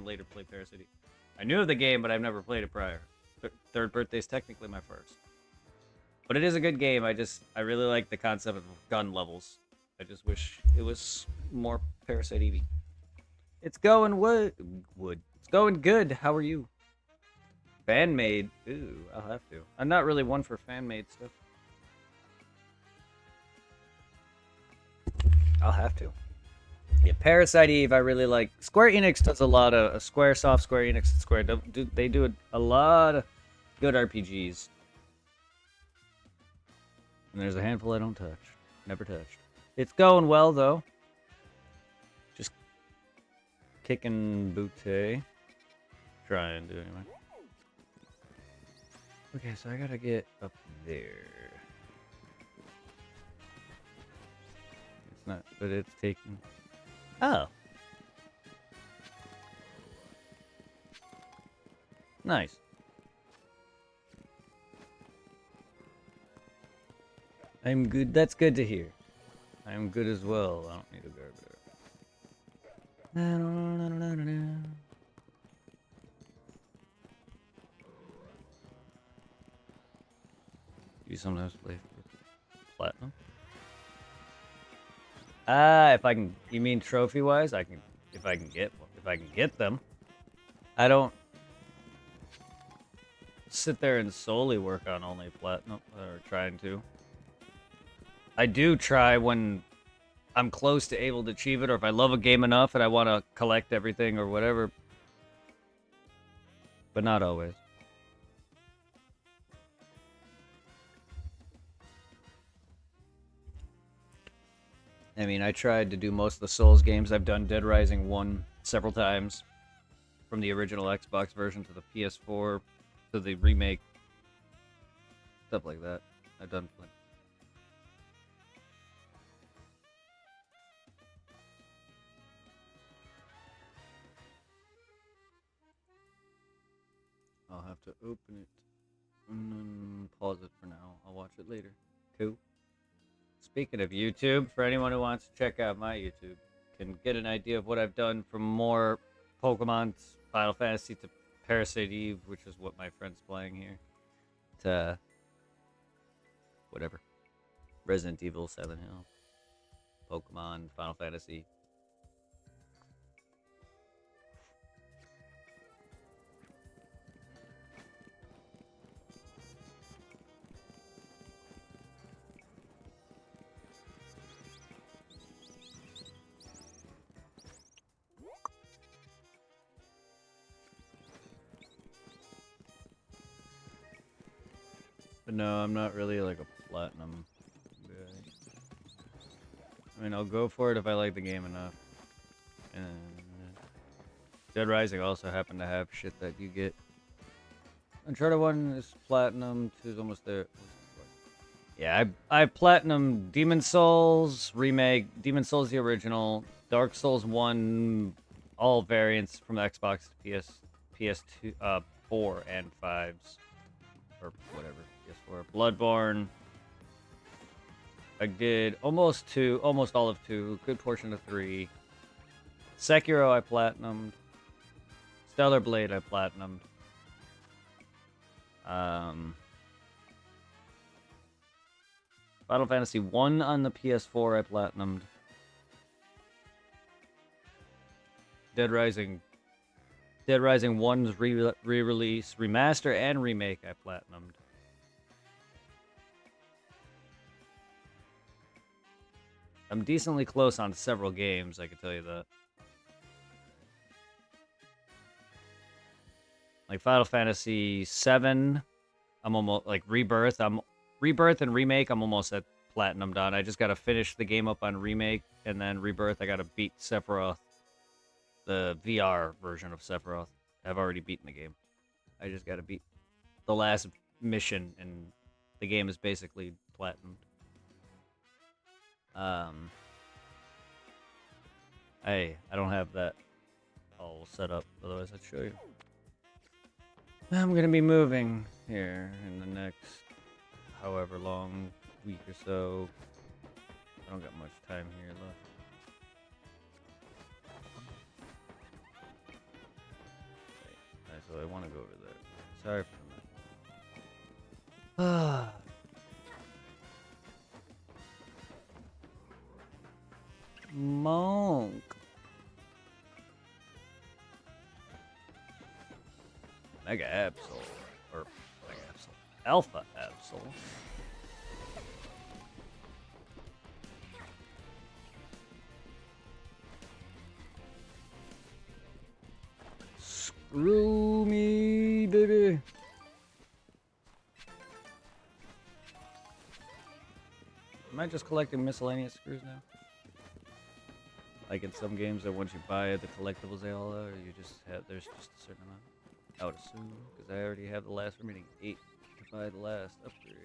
later play Parasite. I knew of the game, but I've never played it prior. Third birthday's technically my first. But it is a good game. I really like the concept of gun levels. I just wish it was more Parasite Eevee. It's going wood. It's going good. How are you? Fan made. Ooh, I'll have to. I'm not really one for fan made stuff. I'll have to. Yeah, Parasite Eve, I really like. Square Enix does a lot of Squaresoft, Square Enix, and Square. They do a lot of good RPGs. And there's a handful I don't touch. Never touched. It's going well though. Just kicking booty. Trying to anyway. Okay, so I gotta get up there. It's not, but it's taking. Oh. Nice. I'm good. That's good to hear. I'm good as well. I don't need a garter. You sometimes play for platinum? If I can. You mean trophy-wise? I can. If I can get them. I don't sit there and solely work on only platinum or trying to. I do try when I'm close to able to achieve it, or if I love a game enough and I want to collect everything or whatever. But not always. I mean, I tried to do most of the Souls games. I've done Dead Rising 1 several times. From the original Xbox version to the PS4 to the remake. Stuff like that. I've done plenty. I'll have to open it and then pause it for now. I'll watch it later. Cool. Speaking of YouTube, for anyone who wants to check out my YouTube, can get an idea of what I've done from more Pokemon, Final Fantasy to Parasite Eve, which is what my friend's playing here, to whatever. Resident Evil, Silent Hill, Pokemon, Final Fantasy. But no, I'm not really like a platinum guy. I mean, I'll go for it if I like the game enough. And Dead Rising also happened to have shit that you get. Uncharted 1 is platinum, 2 is almost there. Yeah, I platinum Demon Souls remake, Demon Souls the original, Dark Souls 1, all variants from the Xbox to PS2, 4 and 5s, or whatever, PS4. Bloodborne, I did almost all of 2, good portion of 3. Sekiro I platinumed. Stellar Blade I platinumed. Final Fantasy 1 on the PS4 I platinumed. Dead Rising 1's re-release, remaster, and remake I platinumed. I'm decently close on several games, I can tell you that. Like Final Fantasy 7, I'm almost like Rebirth and Remake, I'm almost at platinum done. I just gotta finish the game up on Remake, and then Rebirth, I gotta beat Sephiroth, the VR version of Sephiroth. I've already beaten the game. I just gotta beat the last mission, and the game is basically platinumed. I don't have that all set up, otherwise I'd show you. I'm gonna be moving here in the next however long week or so. I don't got much time here left. I want to go over there. Sorry for that. Monk. Mega Absol. Or Mega Absol. Alpha Absol. Screw me, baby. Am I just collecting miscellaneous screws now? Like in some games that once you buy the collectibles they all are, you just have, there's just a certain amount. I would assume, because I already have the last remaining 8 to buy the last upgrade.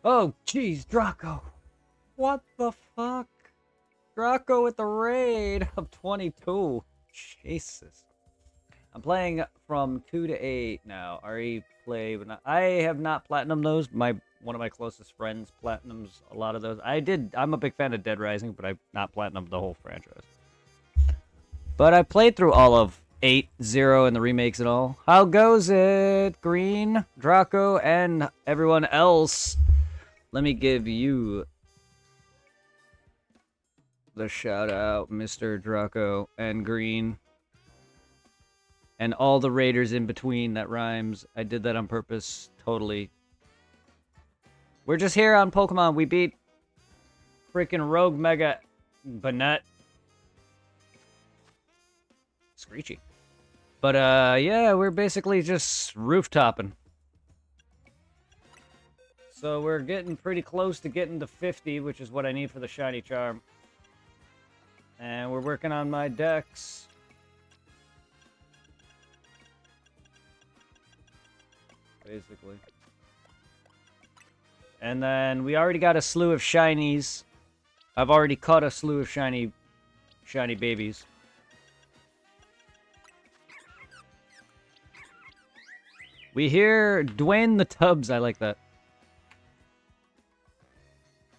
Oh, jeez, Draco. What the fuck? Draco with the raid of 22. Jesus. I'm playing from 2 to 8 now. RE play, but not, I have not platinumed those. One of my closest friends platinums a lot of those. I'm a big fan of Dead Rising, but I've not platinumed the whole franchise. But I played through all of 8, 0, and the remakes and all. How goes it, Green, Draco, and everyone else? Let me give you the shout out, Mr. Draco and Green. And all the raiders in between that rhymes. I did that on purpose, totally. We're just here on Pokemon. We beat freaking Rogue Mega Banette. Screechy. But, yeah, we're basically just rooftoping. So we're getting pretty close to getting to 50, which is what I need for the Shiny Charm. And we're working on my decks. Basically. And then we already got a slew of shinies. I've already caught a slew of shiny babies. We hear Dwayne the Tubbs. I like that.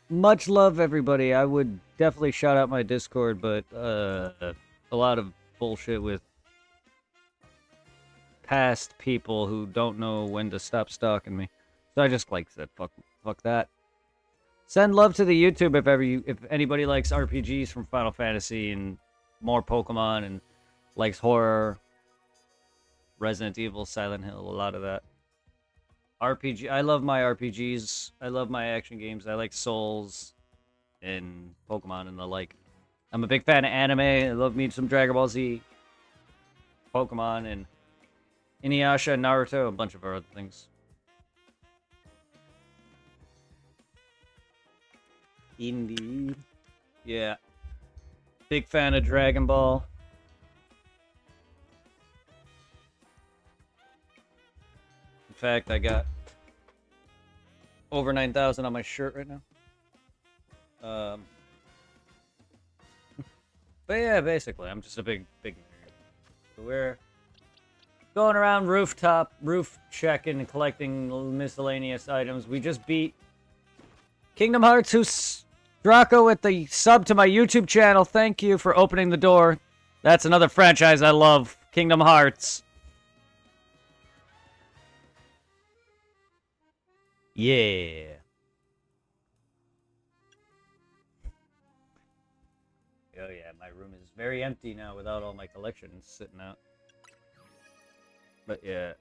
Much love, everybody. I would definitely shout out my Discord, but a lot of bullshit with past people who don't know when to stop stalking me. So I just said fuck that. Send love to the YouTube if anybody likes RPGs from Final Fantasy and more Pokemon and likes horror, Resident Evil, Silent Hill, a lot of that. RPG. I love my RPGs. I love my action games. I like Souls and Pokemon and the like. I'm a big fan of anime. I love me some Dragon Ball Z, Pokemon, and Inuyasha, Naruto, a bunch of other things. Indeed. Yeah. Big fan of Dragon Ball. In fact, I got over 9,000 on my shirt right now. But yeah, basically, I'm just a big nerd. So we're going around roof checking and collecting miscellaneous items. We just beat Kingdom Hearts, who's Draco with the sub to my YouTube channel. Thank you for opening the door. That's another franchise I love, Kingdom Hearts. Yeah. Oh yeah, my room is very empty now without all my collections sitting out. But yeah,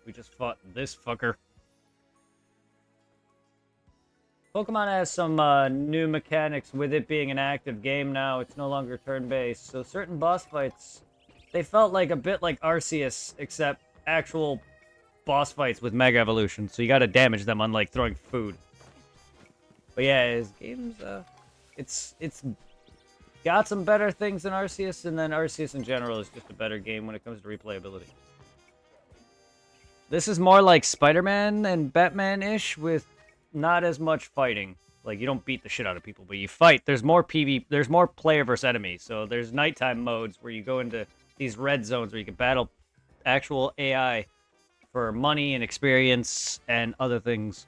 we just fought this fucker. Pokemon has some new mechanics with it being an active game now. It's no longer turn-based, so certain boss fights, they felt like a bit like Arceus, except actual boss fights with Mega Evolution, so you gotta damage them unlike throwing food. But yeah, his game's, it's got some better things than Arceus, and then Arceus in general is just a better game when it comes to replayability. This is more like Spider-Man and Batman-ish with not as much fighting. Like, you don't beat the shit out of people, but you fight. There's more there's more player versus enemy, so there's nighttime modes where you go into these red zones where you can battle actual AI for money and experience and other things.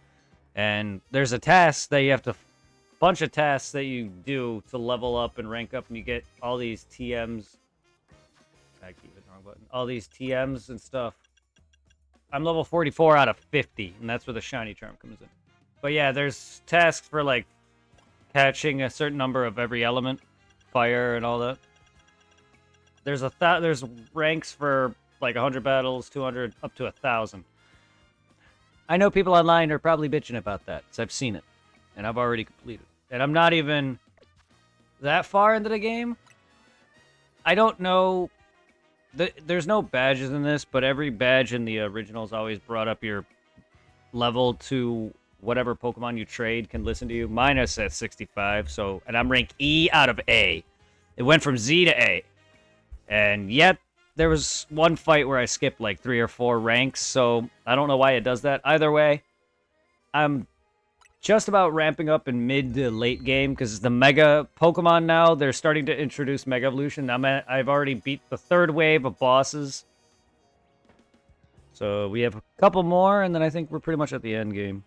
And there's a task that you have to, bunch of tasks that you do to level up and rank up, and you get all these TMs. I keep the wrong button. All these TMs and stuff. I'm level 44 out of 50, and that's where the shiny charm comes in. But yeah, there's tasks for like catching a certain number of every element, fire and all that. There's ranks for like 100 battles, 200, up to 1,000. I know people online are probably bitching about that, because I've seen it, and I've already completed. And I'm not even that far into the game. I don't know. There's no badges in this, but every badge in the originals always brought up your level to whatever Pokemon you trade can listen to you. Mine is at 65, so, and I'm rank E out of A. It went from Z to A. And yet, there was one fight where I skipped like 3 or 4 ranks, so I don't know why it does that. Either way, I'm just about ramping up in mid to late game, because the Mega Pokemon now, they're starting to introduce Mega Evolution. I've already beat the 3rd wave of bosses. So we have a couple more, and then I think we're pretty much at the end game.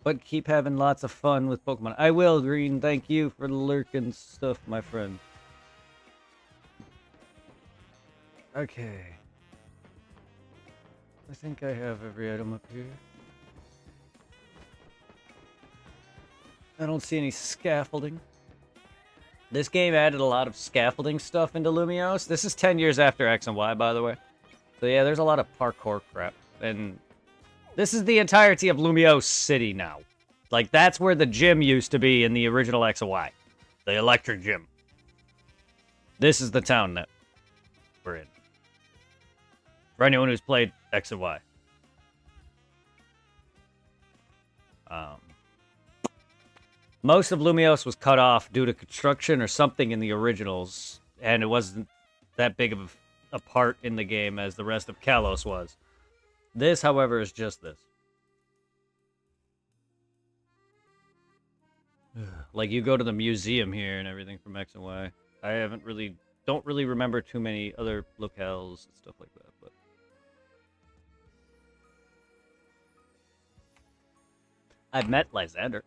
But keep having lots of fun with Pokemon. I will, Green. Thank you for the lurking stuff, my friend. Okay. I think I have every item up here. I don't see any scaffolding. This game added a lot of scaffolding stuff into Lumiose. This is 10 years after X and Y, by the way. So yeah, there's a lot of parkour crap. And this is the entirety of Lumiose City now. Like, that's where the gym used to be in the original X and Y. The electric gym. This is the town that we're in. For anyone who's played X and Y. Most of Lumiose was cut off due to construction or something in the originals, and it wasn't that big of a part in the game as the rest of Kalos was. This, however, is just this. Like, you go to the museum here and everything from X and Y. I don't really remember too many other locales and stuff like that, but... I've met Lysander.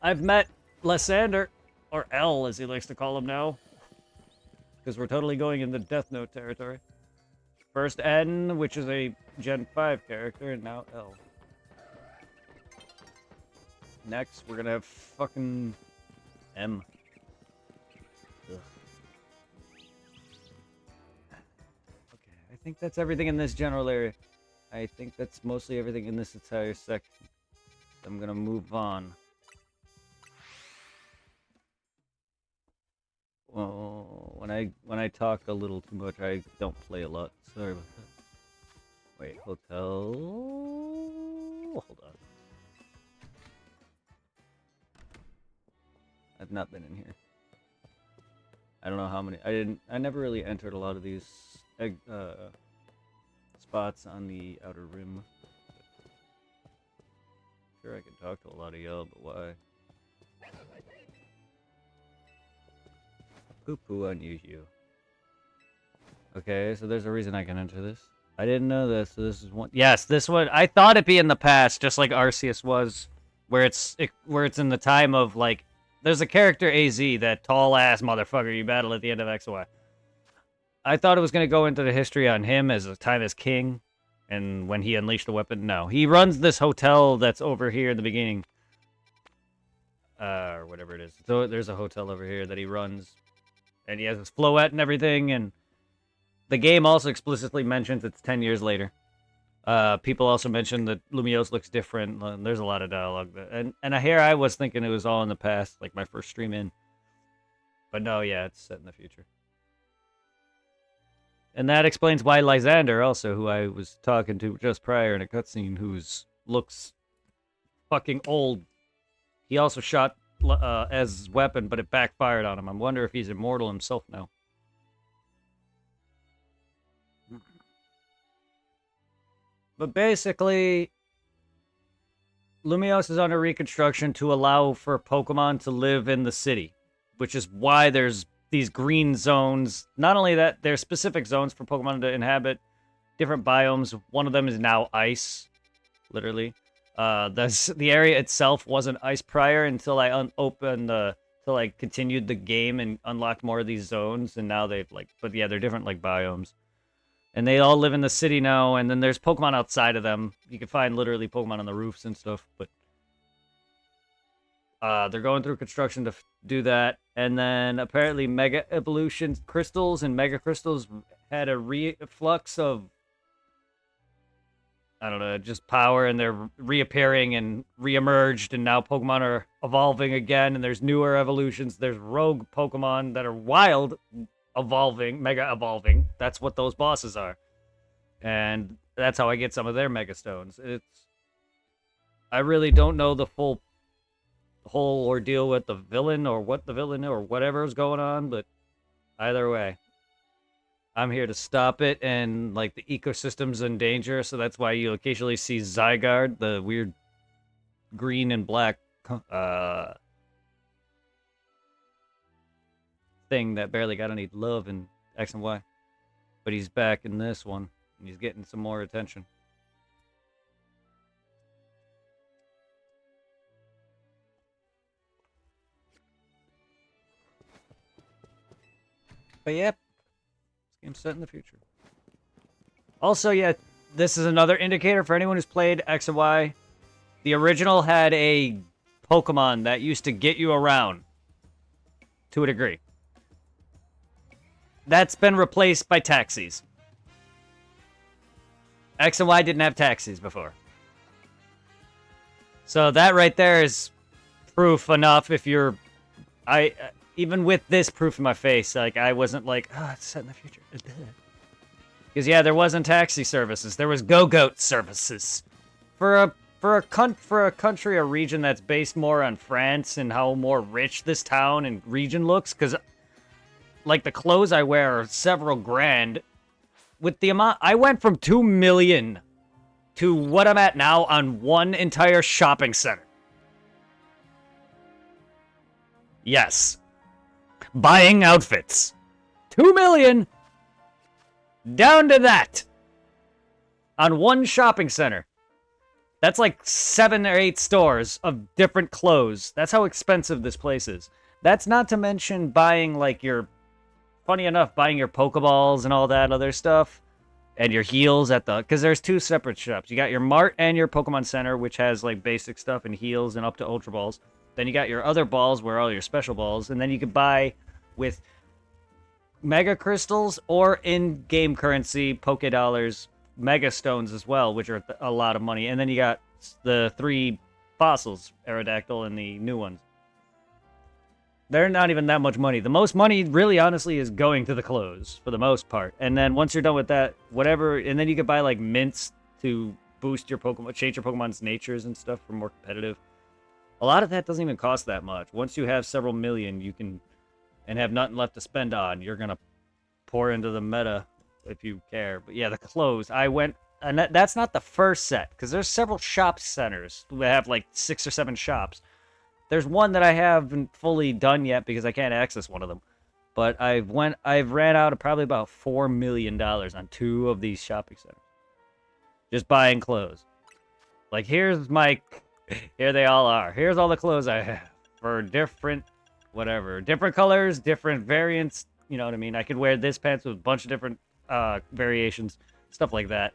I've met Lysander, or L as he likes to call him now. Because we're totally going into Death Note territory. First N, which is a Gen 5 character, and now L. Next, we're gonna have fucking M. Ugh. Okay, I think that's everything in this general area. I think that's mostly everything in this entire section. I'm gonna move on. Well, when I talk a little too much, I don't play a lot. Sorry about that. Wait, hotel. Hold on. I've not been in here. I don't know how many. I never really entered a lot of these spots on the Outer Rim. Sure, I can talk to a lot of y'all, but why? Poo-poo on you. Okay, so there's a reason I can enter this. I didn't know this, so this is one. Yes, this one. I thought it'd be in the past, just like Arceus was, where it's in the time of, like, there's a character AZ, that tall ass motherfucker you battle at the end of X and Y. I thought it was gonna go into the history on him as a time as king, and when he unleashed the weapon. No, he runs this hotel that's over here in the beginning, or whatever it is. So there's a hotel over here that he runs. And he has his floette and everything, and the game also explicitly mentions it's 10 years later. People also mentioned that Lumiose looks different. There's a lot of dialogue. And here I was thinking it was all in the past, like my first stream in. But no, yeah, it's set in the future. And that explains why Lysander, also, who I was talking to just prior in a cutscene, looks fucking old. He also shot as his weapon, but it backfired on him. I wonder if he's immortal himself now. But basically, Lumiose is under reconstruction to allow for Pokemon to live in the city, which is why there's these green zones. Not only that, there's specific zones for Pokemon to inhabit different biomes. One of them is now ice, literally. The area itself wasn't ice prior until I till I continued the game and unlocked more of these zones, and now they've like, but yeah, they're different like biomes. And they all live in the city now, and then there's Pokemon outside of them. You can find literally Pokemon on the roofs and stuff, but they're going through construction to do that. And then apparently Mega Evolution Crystals and Mega Crystals had a reflux of, I don't know, just power, and they're reappearing and reemerged, and now Pokemon are evolving again, and there's newer evolutions. There's rogue Pokemon that are wild, evolving, mega evolving. That's what those bosses are. And that's how I get some of their Mega Stones. I really don't know the whole ordeal with the villain or what the villain or whatever is going on, but either way, I'm here to stop it, and like the ecosystem's in danger, so that's why you occasionally see Zygarde, the weird green and black thing that barely got any love in X and Y. But he's back in this one, and he's getting some more attention. But yeah, this game's set in the future. Also, yeah, this is another indicator for anyone who's played X and Y. The original had a Pokemon that used to get you around to a degree. That's been replaced by taxis. X and Y didn't have taxis before. So that right there is proof enough. If you're... even with this proof in my face, like, I wasn't like, oh, it's set in the future. Because, yeah, there wasn't taxi services. There was Go-Goat services. For a country, a region that's based more on France and how more rich this town and region looks, because, like, the clothes I wear are several grand. With the amount... I went from 2 million to what I'm at now on one entire shopping center. Yes. Buying outfits. 2 million down to that on one shopping center. That's like 7 or 8 stores of different clothes. That's how expensive this place is. That's not to mention buying like your, funny enough, buying your Pokeballs and all that other stuff, and your heals at the, because there's 2 separate shops. You got your Mart and your Pokemon Center, which has like basic stuff and heals and up to Ultra Balls. Then you got your other balls where all your special balls, and then you could buy with Mega Crystals or in-game currency, Poke Dollars, Mega Stones as well, which are a lot of money. And then you got the 3 fossils, Aerodactyl and the new ones. They're not even that much money. The most money, really, honestly, is going to the clothes, for the most part. And then once you're done with that, whatever, and then you could buy, like, mints to boost your Pokemon, change your Pokemon's natures and stuff for more competitive. A lot of that doesn't even cost that much. Once you have several million, you can, and have nothing left to spend on, you're going to pour into the meta if you care. But yeah, the clothes, I went, and that's not the first set, because there's several shop centers that have like 6 or 7 shops. There's one that I haven't fully done yet because I can't access one of them. But I've ran out of probably about $4 million on 2 of these shopping centers. Just buying clothes. Like, here they all are. Here's all the clothes I have for different, whatever, different colors, different variants. You know what I mean? I could wear this pants with a bunch of different variations, stuff like that.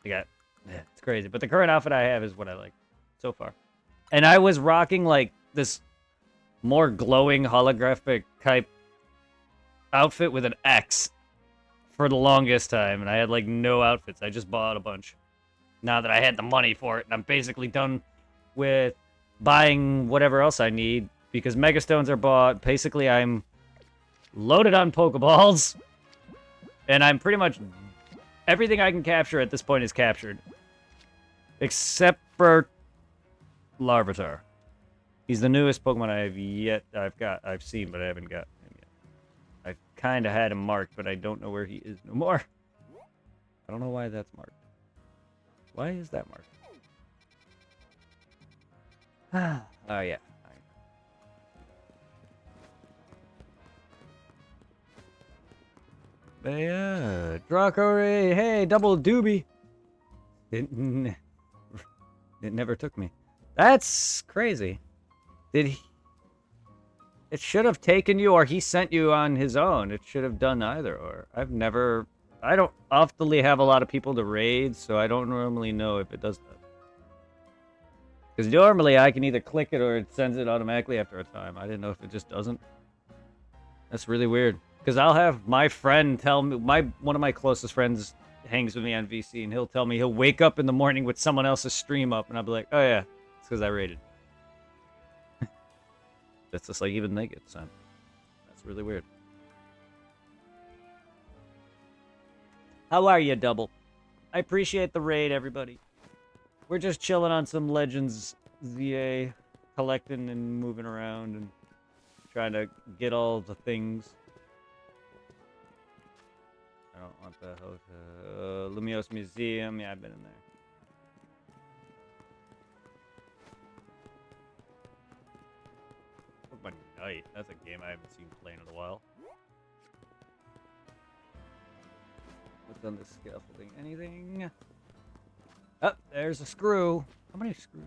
It's crazy. But the current outfit I have is what I like so far. And I was rocking like this more glowing holographic type outfit with an X for the longest time, and I had like no outfits. I just bought a bunch now that I had the money for it, and I'm basically done with buying whatever else I need because Mega Stones are bought. Basically, I'm loaded on Pokeballs, and I'm pretty much everything I can capture at this point is captured, except for Larvitar. He's the newest Pokemon I've seen, but I haven't got him yet. I kind of had him marked, but I don't know where he is no more. I don't know why that's marked. Why is that marked? Oh, yeah. Yeah, Draco Ray. Hey, double doobie. It never took me. That's crazy. Did he? It should have taken you, or he sent you on his own. It should have done either, or I've never. I don't often have a lot of people to raid, so I don't normally know if it does that. Because normally I can either click it or it sends it automatically after a time. I didn't know if it just doesn't. That's really weird. Because I'll have my friend tell me, one of my closest friends hangs with me on VC, and he'll tell me he'll wake up in the morning with someone else's stream up, and I'll be like, oh yeah, it's because I raided. That's just like even they get sent. That's really weird. How are you, Double? I appreciate the raid, everybody. We're just chilling on some Legends ZA, collecting and moving around and trying to get all the things. I don't want the hotel. Lumios Museum. Yeah, I've been in there. Pokemon Unite. That's a game I haven't seen playing in a while. What's on the scaffolding? Anything? Oh, there's a screw. How many screws?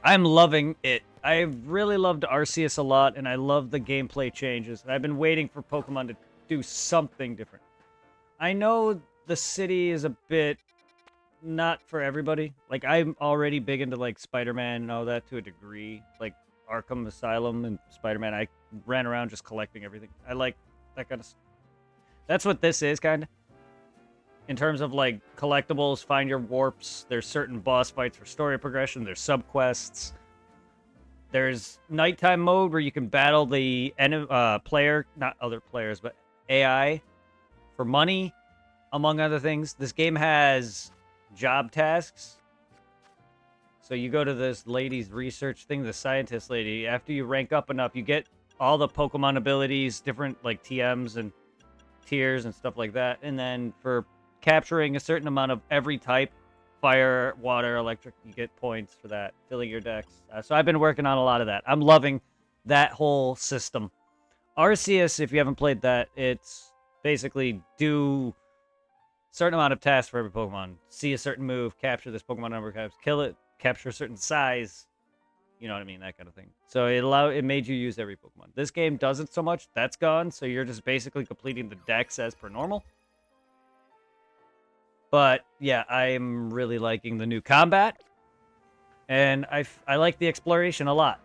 I'm loving it. I've really loved Arceus a lot, and I love the gameplay changes. I've been waiting for Pokemon to do something different. I know the city is a bit not for everybody. Like, I'm already big into, like, Spider-Man and all that to a degree. Like, Arkham Asylum and Spider-Man, I ran around just collecting everything. I like that kind of stuff. That's what this is, kind of. In terms of, like, collectibles, find your warps. There's certain boss fights for story progression. There's subquests. There's nighttime mode where you can battle the player, not other players, but AI for money, among other things. This game has job tasks. So you go to this lady's research thing, the scientist lady. After you rank up enough, you get all the Pokemon abilities, different, like, TMs and tiers and stuff like that. And then for capturing a certain amount of every type, fire, water, electric, you get points for that, filling your decks. So I've been working on a lot of that. I'm loving that whole system. Arceus, if you haven't played that, it's basically do a certain amount of tasks for every Pokemon. See a certain move, capture this Pokemon number, kill it, capture a certain size. You know what I mean? That kind of thing. So it made you use every Pokemon. This game doesn't so much. That's gone. So you're just basically completing the decks as per normal. But yeah, I'm really liking the new combat, and I like the exploration a lot.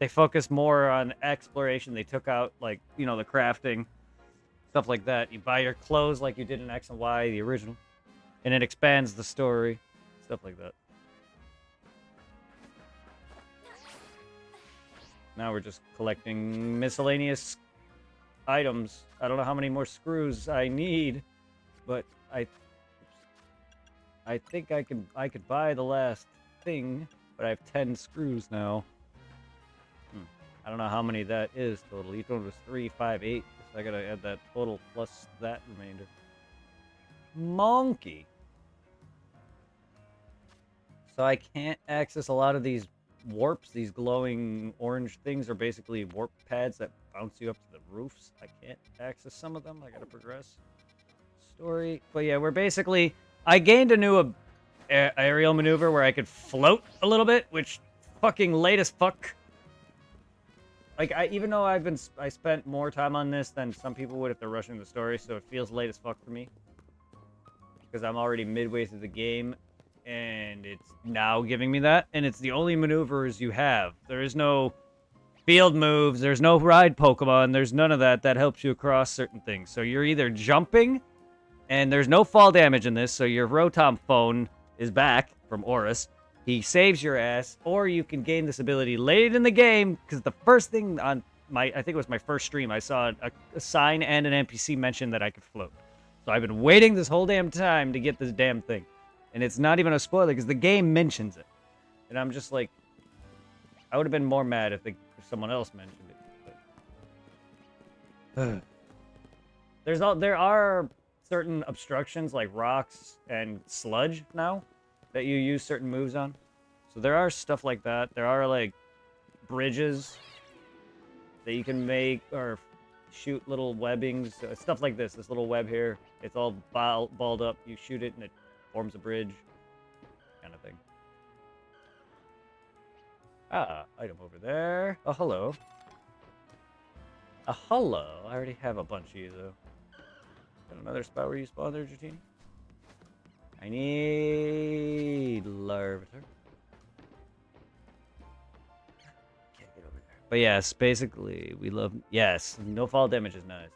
They focus more on exploration. They took out, like, you know, the crafting, stuff like that. You buy your clothes like you did in X and Y, the original, and it expands the story, stuff like that. Now we're just collecting miscellaneous items. I don't know how many more screws I need, but I think I could buy the last thing, but I have 10 screws now. I don't know how many that is total. Each one was 3, 5, 8. So I gotta add that total plus that remainder. Monkey. So I can't access a lot of these warps. These glowing orange things are basically warp pads that bounce you up to the roofs. I can't access some of them. I gotta progress. Story. But yeah, we're basically... I gained a new aerial maneuver where I could float a little bit, which fucking late as fuck. Like, even though I spent more time on this than some people would if they're rushing the story, so it feels late as fuck for me. Because I'm already midway through the game, and it's now giving me that, and it's the only maneuvers you have. There is no field moves, there's no ride Pokemon, there's none of that helps you across certain things. So you're either jumping... And there's no fall damage in this, so your Rotom phone is back from Oris. He saves your ass, or you can gain this ability late in the game, because the first thing on I think it was my first stream, I saw a sign and an NPC mention that I could float. So I've been waiting this whole damn time to get this damn thing. And it's not even a spoiler, because the game mentions it. And I'm just like, I would have been more mad if someone else mentioned it. But... there are... certain obstructions like rocks and sludge now that you use certain moves on. So there are stuff like that. There are, like, bridges that you can make or shoot little webbings, stuff like this. This little web here, it's all balled up. You shoot it and it forms a bridge, kind of thing. Ah, item over there. Oh, hello. A hello. I already have a bunch of you, though. Got another spot where you spawn there, Dratini? I need Larvitar. Can't get over there. But yes, basically, we love... Yes, no fall damage is nice.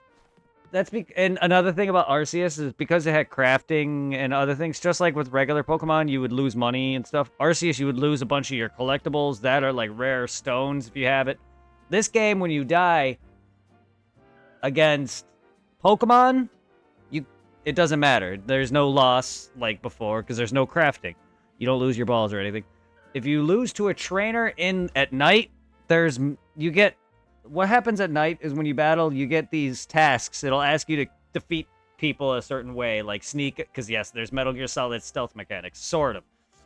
That's and another thing about Arceus is because it had crafting and other things, just like with regular Pokemon, you would lose money and stuff. Arceus, you would lose a bunch of your collectibles that are like rare stones if you have it. This game, when you die against Pokemon, it doesn't matter. There's no loss like before because there's no crafting. You don't lose your balls or anything. If you lose to a trainer at night, you get... What happens at night is when you battle, you get these tasks. It'll ask you to defeat people a certain way, like sneak, because yes, there's Metal Gear Solid stealth mechanics, sort of.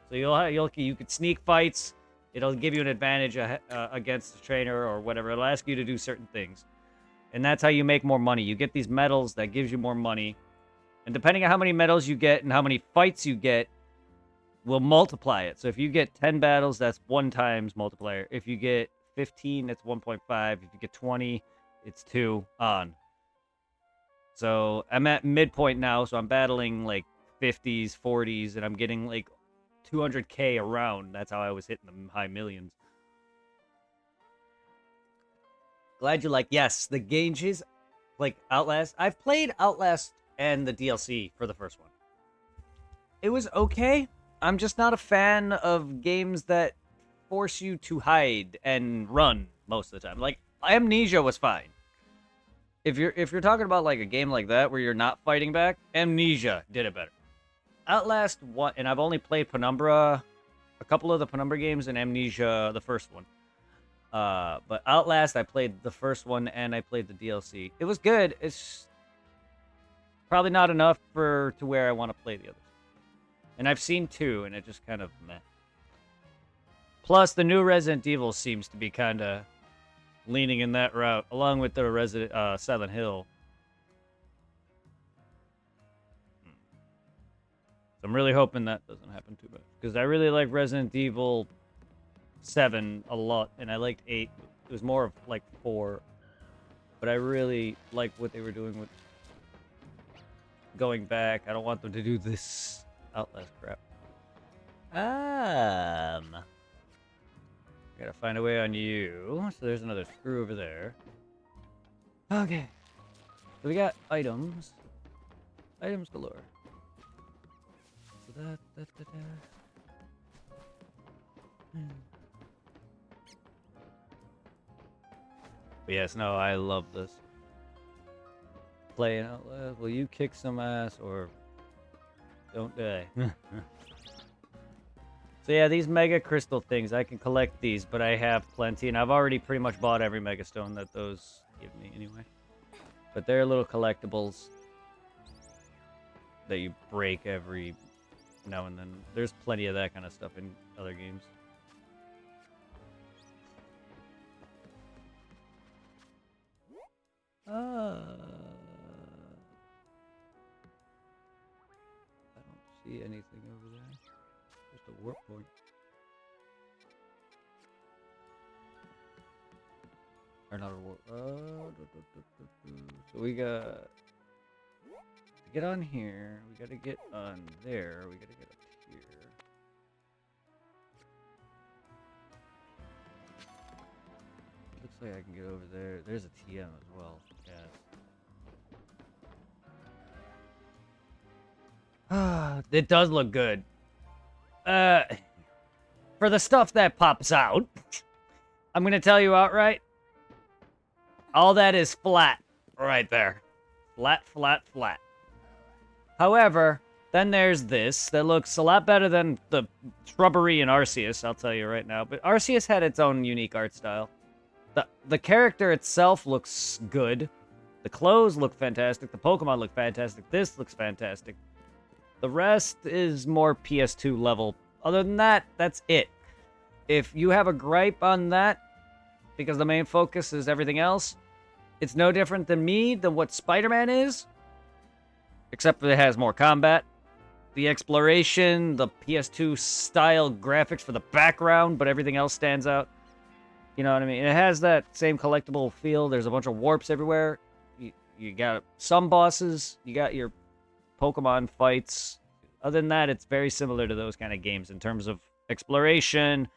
So you could sneak fights. It'll give you an advantage against the trainer or whatever. It'll ask you to do certain things, and that's how you make more money. You get these medals that gives you more money, and depending on how many medals you get and how many fights you get, will multiply it. So if you get 10 battles, that's 1 times multiplier. If you get 15, it's 1.5. If you get 20, it's 2 on. So I'm at midpoint now, so I'm battling like 50s, 40s, and I'm getting like 200k a round. That's how I was hitting the high millions. Glad you like. Yes, the gauges, like Outlast. I've played Outlast and the DLC for the first one. It was okay. I'm just not a fan of games that force you to hide and run most of the time. Like Amnesia was fine. If you're talking about like a game like that where you're not fighting back, Amnesia did it better. Outlast 1, and I've only played Penumbra, a couple of the Penumbra games, and Amnesia, the first one. But Outlast, I played the first one and I played the DLC. It was good. It's probably not enough to where I want to play the others. And I've seen 2, and it just kind of meh. Plus, the new Resident Evil seems to be kind of leaning in that route, along with the Silent Hill. So I'm really hoping that doesn't happen too much, because I really like Resident Evil 7 a lot, and I liked 8. It was more of like 4, but I really like what they were doing with going back. I don't want them to do this Outlast crap. Gotta find a way on you. So there's another screw over there. Okay. So we got items. Items galore. So But yes, no, I love this. Playing out loud. Will you kick some ass or don't die? So yeah, these Mega Crystal things, I can collect these, but I have plenty, and I've already pretty much bought every Mega Stone that those give me anyway. But they're little collectibles that you break every now and then. There's plenty of that kind of stuff in other games. I don't see anything over there. Just a warp point. Or not a warp. So we got to get on here. We got to get on there. We got to get up here. Looks like I can get over there. There's a TM as well. Yeah. It does look good. For the stuff that pops out, I'm gonna tell you outright, all that is flat right there. Flat, flat, flat. However, then there's this that looks a lot better than the shrubbery in Arceus, I'll tell you right now. But Arceus had its own unique art style. The character itself looks good. The clothes look fantastic. The Pokemon look fantastic. This looks fantastic. The rest is more PS2 level. Other than that, that's it. If you have a gripe on that, because the main focus is everything else, It's no different than what Spider-Man is, except that it has more combat. The exploration, the PS2 style graphics for the background, but everything else stands out. You know what I mean? It has that same collectible feel. There's a bunch of warps everywhere. You got some bosses. You got your Pokemon fights. Other than that, it's very similar to those kind of games in terms of exploration,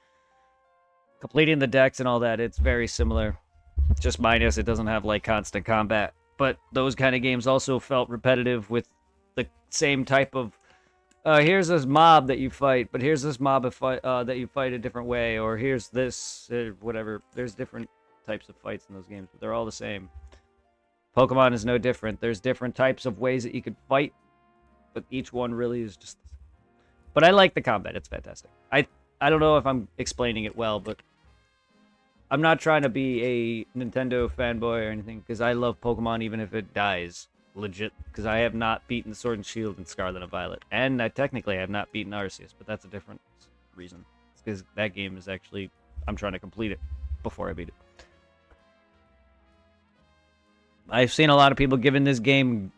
completing the decks and all that. It's very similar. Just minus it doesn't have like constant combat. But those kind of games also felt repetitive with the same type of here's this mob that you fight, but here's this mob that you fight a different way, or here's this, whatever. There's different types of fights in those games, but they're all the same. Pokemon is no different. There's different types of ways that you could fight, but each one really is just... But I like the combat. It's fantastic. I don't know if I'm explaining it well, but I'm not trying to be a Nintendo fanboy or anything, because I love Pokemon even if it dies. Legit, because I have not beaten Sword and Shield and Scarlet and Violet, and I technically have not beaten Arceus, but that's a different reason. It's because that game is actually, I'm trying to complete it before I beat it. I've seen a lot of people giving this game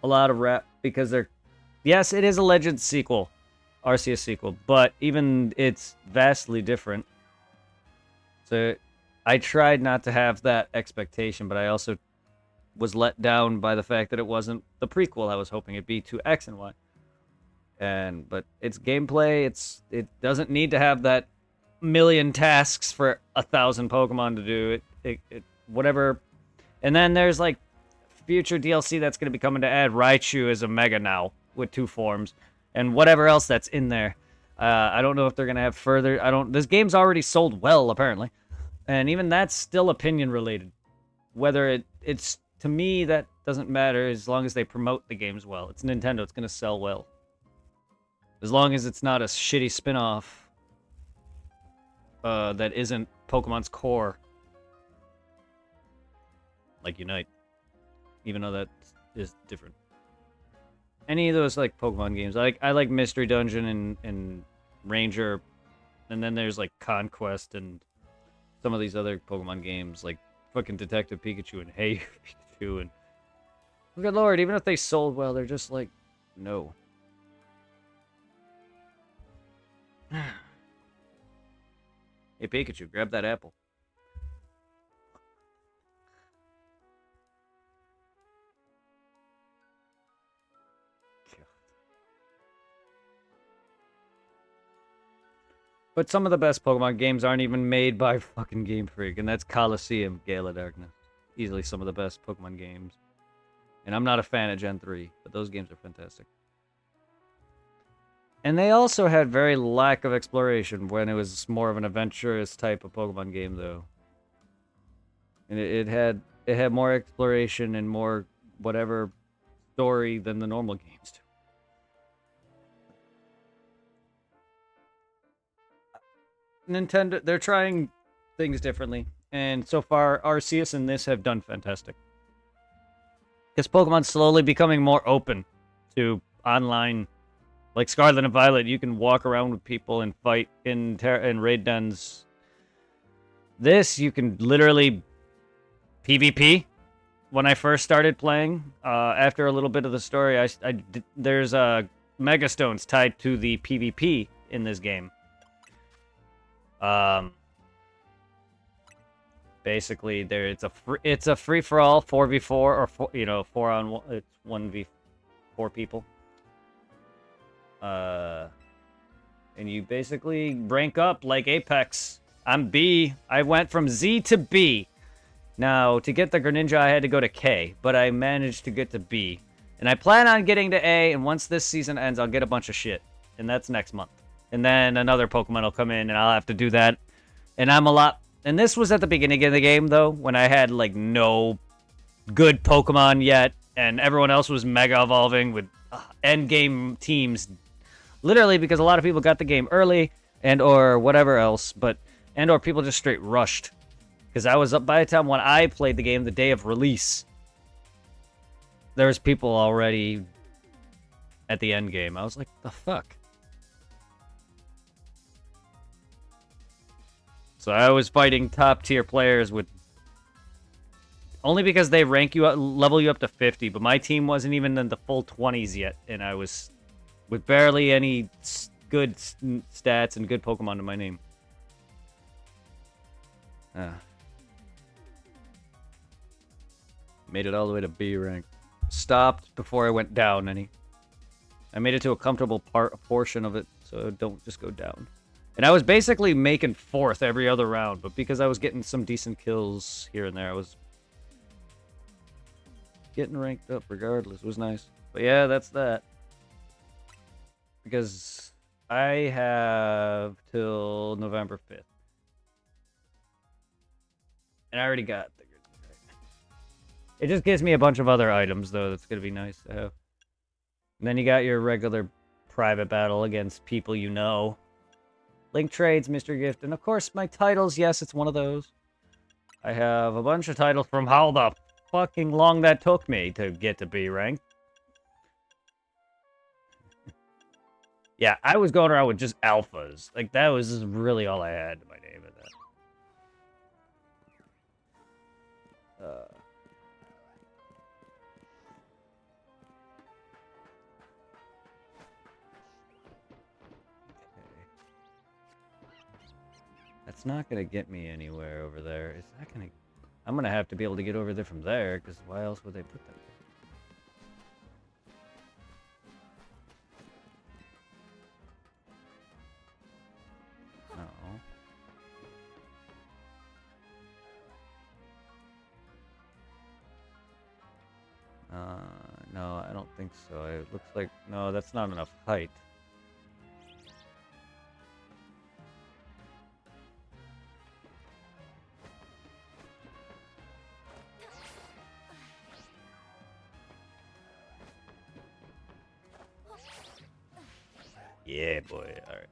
a lot of rap because yes, it is a Legends sequel, Arceus sequel, but even it's vastly different. So I tried not to have that expectation, but I also was let down by the fact that it wasn't the prequel I was hoping it'd be to X and Y. But it's gameplay. It doesn't need to have that million tasks for 1,000 Pokemon to do it. Whatever. And then there's like future DLC that's going to be coming to add Raichu as a Mega now with 2 forms and whatever else that's in there. I don't know if they're going to have further. This game's already sold well apparently, and even that's still opinion related. Whether it's to me, that doesn't matter as long as they promote the games well. It's Nintendo. It's going to sell well. As long as it's not a shitty spin-off that isn't Pokemon's core. Like Unite. Even though that is different. Any of those like Pokemon games. I like Mystery Dungeon and Ranger. And then there's like Conquest and some of these other Pokemon games like fucking Detective Pikachu and Hey Pikachu and good lord, even if they sold well, they're just like, no. Hey Pikachu, grab that apple. God. But some of the best Pokemon games aren't even made by fucking Game Freak, and that's Coliseum, Gale of Darkness. Easily some of the best Pokemon games. And I'm not a fan of Gen 3, but those games are fantastic. And they also had very lack of exploration when it was more of an adventurous type of Pokemon game, though. And it had more exploration and more whatever story than the normal games do. Nintendo, they're trying things differently. And so far, Arceus and this have done fantastic. Because Pokemon's slowly becoming more open to online. Like Scarlet and Violet, you can walk around with people and fight in raid dens. This, you can literally PvP. When I first started playing, after a little bit of the story, there's Megastones tied to the PvP in this game. Basically, it's a free for all 4v4 or 4 on 1. It's 1v4 people. And you basically rank up like Apex. I'm B. I went from Z to B. Now, to get the Greninja, I had to go to K, but I managed to get to B. And I plan on getting to A, and once this season ends, I'll get a bunch of shit. And that's next month. And then another Pokemon will come in, and I'll have to do that. And And this was at the beginning of the game, though, when I had, like, no good Pokemon yet, and everyone else was Mega Evolving with endgame teams. Literally, because a lot of people got the game early, and or whatever else, and or people just straight rushed. Because I was up by the time when I played the game the day of release. There was people already at the end game. I was like, the fuck? So I was fighting top tier players with Only because they rank you up, level you up to 50, but my team wasn't even in the full 20s yet, and I was with barely any good stats and good Pokemon to my name. Made it all the way to B rank. Stopped before I went down any. I made it to a comfortable portion of it, so don't just go down. And I was basically making 4th every other round, but because I was getting some decent kills here and there, I was getting ranked up regardless. It was nice. But yeah, that's that. Because I have till November 5th. And I already got the... It just gives me a bunch of other items, though, that's going to be nice to have. And then you got your regular private battle against people you know. Link trades, Mr. Gift. And of course, my titles, yes, it's one of those. I have a bunch of titles from how the fucking long that took me to get to B rank. Yeah, I was going around with just alphas. Like, that was really all I had to my name in that. That's not gonna get me anywhere over there. Is that gonna... I'm gonna have to be able to get over there from there, because why else would they put that there? No, I don't think so. It looks like... No, that's not enough height. Yeah, boy. Alright.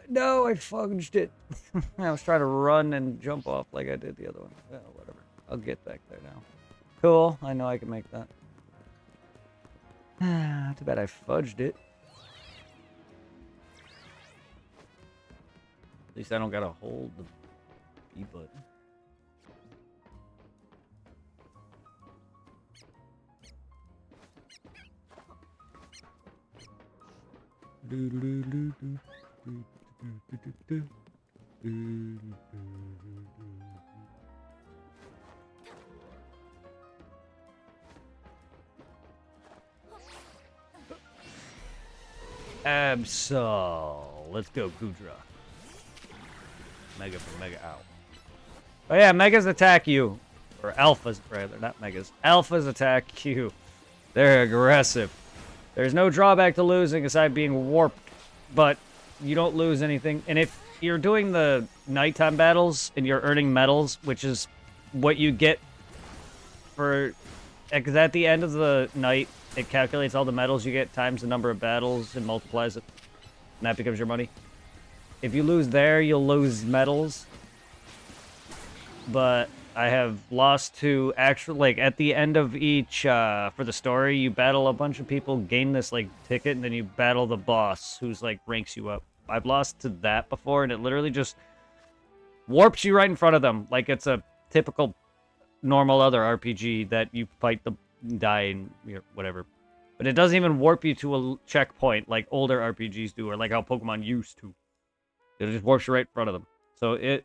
No, I fudged it. I was trying to run and jump off like I did the other one. Oh, whatever. I'll get back there now. Cool. I know I can make that. Too bad I fudged it. At least I don't gotta hold the B button. Absol. Let's go, Goodra. Mega for Mega out. Oh yeah, Megas attack you. Or Alphas, rather, not Megas. Alphas attack you. They're aggressive. There's no drawback to losing aside being warped, but you don't lose anything. And if you're doing the nighttime battles and you're earning medals, which is what you get for... Because at the end of the night, it calculates all the medals you get times the number of battles and multiplies it. And that becomes your money. If you lose there, you'll lose medals. But I have lost to actually, like, at the end of each, for the story, you battle a bunch of people, gain this, like, ticket, and then you battle the boss, who's, like, ranks you up. I've lost to that before, and it literally just warps you right in front of them, like it's a typical, normal other RPG that you fight the die and whatever. But it doesn't even warp you to a checkpoint like older RPGs do, or like how Pokemon used to. It just warps you right in front of them. So it...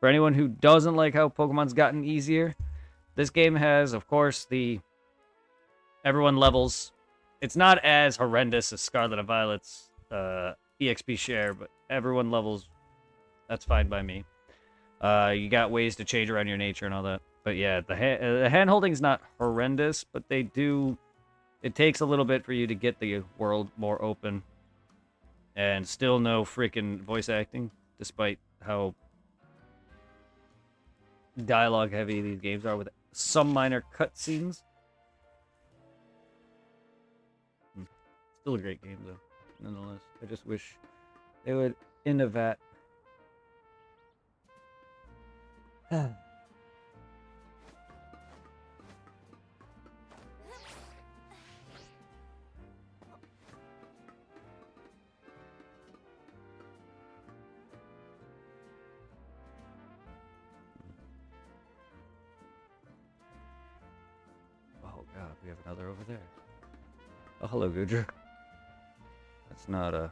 For anyone who doesn't like how Pokemon's gotten easier, this game has, of course, the... Everyone levels. It's not as horrendous as Scarlet and Violet's EXP share, but everyone levels. That's fine by me. You got ways to change around your nature and all that. But yeah, the hand-holding's not horrendous, but they do... It takes a little bit for you to get the world more open. And still no freaking voice acting, despite how... dialogue heavy these games are with some minor cutscenes. Still a great game though, nonetheless. I just wish they would innovate. Now they're over there. Oh, hello, Goodra. That's not a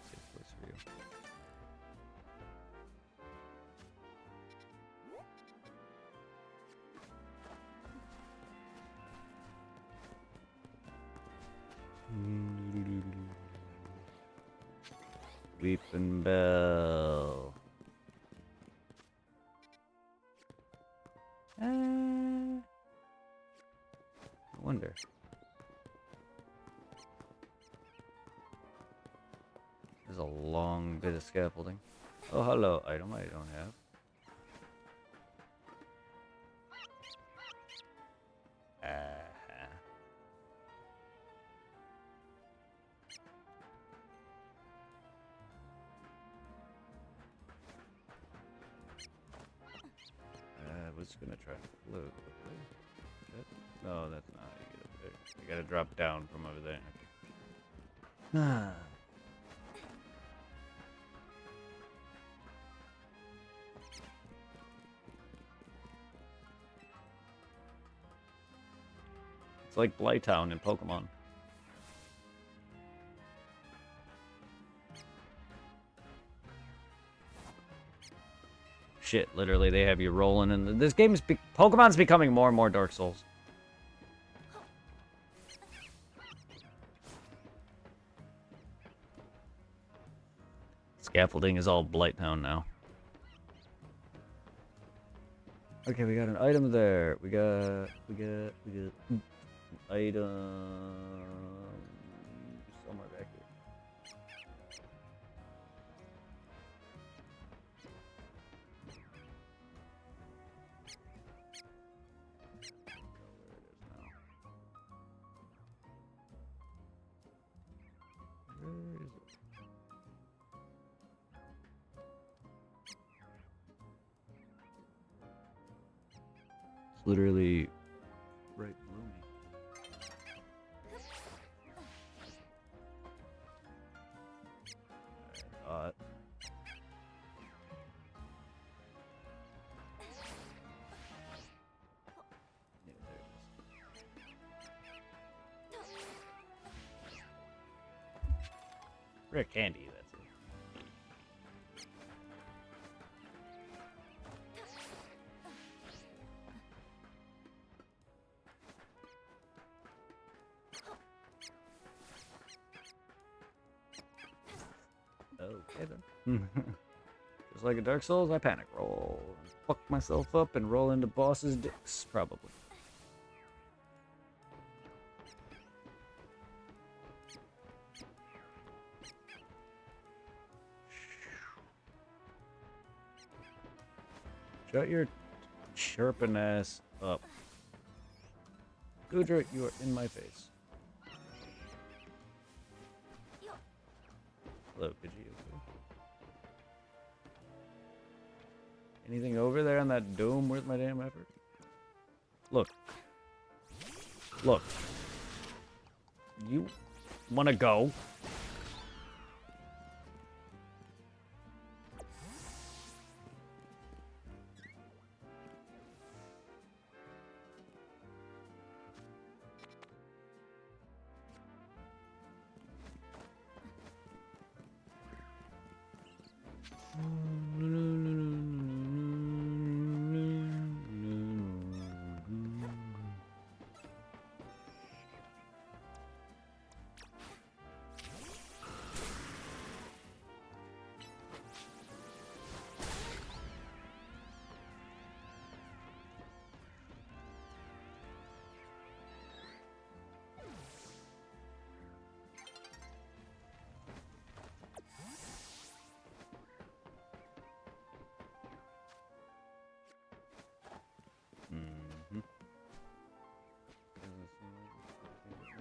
safe place for you. Weeping Bell. I wonder. There's a long bit of scaffolding. Oh, hello, item I don't have. I was gonna try to float. No, that's not how you get up there. You gotta drop down from over there. Ah. It's like Blighttown in Pokemon. Shit, literally, they have you rolling, and this game is Pokemon's becoming more and more Dark Souls. Scaffolding is all Blighttown now. Okay, we got an item there. We got an item somewhere back here. It's literally right below me. Alright, yeah, there it is. Rare candy, that's it. Okay then. Just like a Dark Souls, I panic roll. Fuck myself up and roll into bosses' dicks, probably. Shut your chirping ass up. Goodra, you are in my face. Hello, Pidgey. Anything over there on that dome worth my damn effort? Look. Look. You wanna go?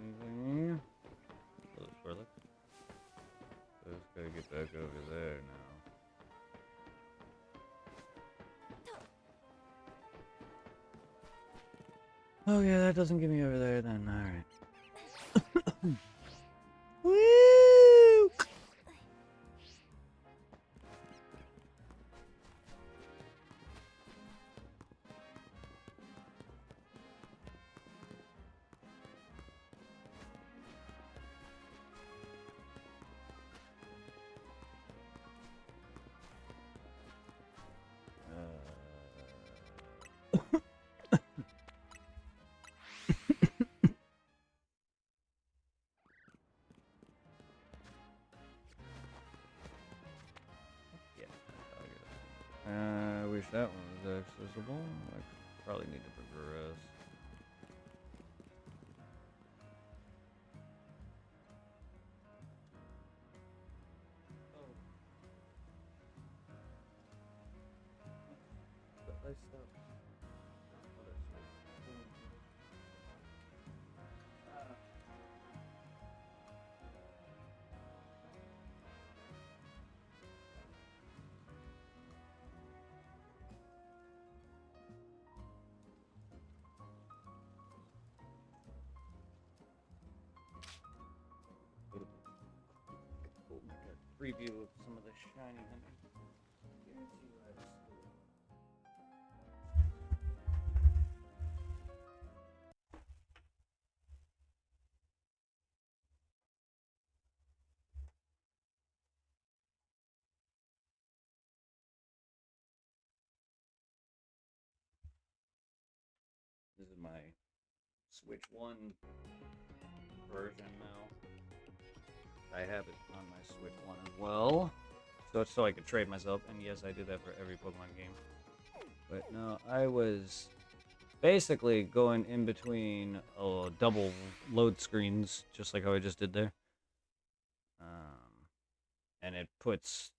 Anything? Hello, Squirrel. Just gotta get back over there now. Oh yeah, that doesn't get me over there then. Alright. Woo! need to progress. Preview of some of the shiny hunting. This is my Switch 1 version now. I have it on my Switch 1 as well. So I could trade myself, and yes, I do that for every Pokemon game. But no, I was basically going in between double load screens, just like how I just did there. And it puts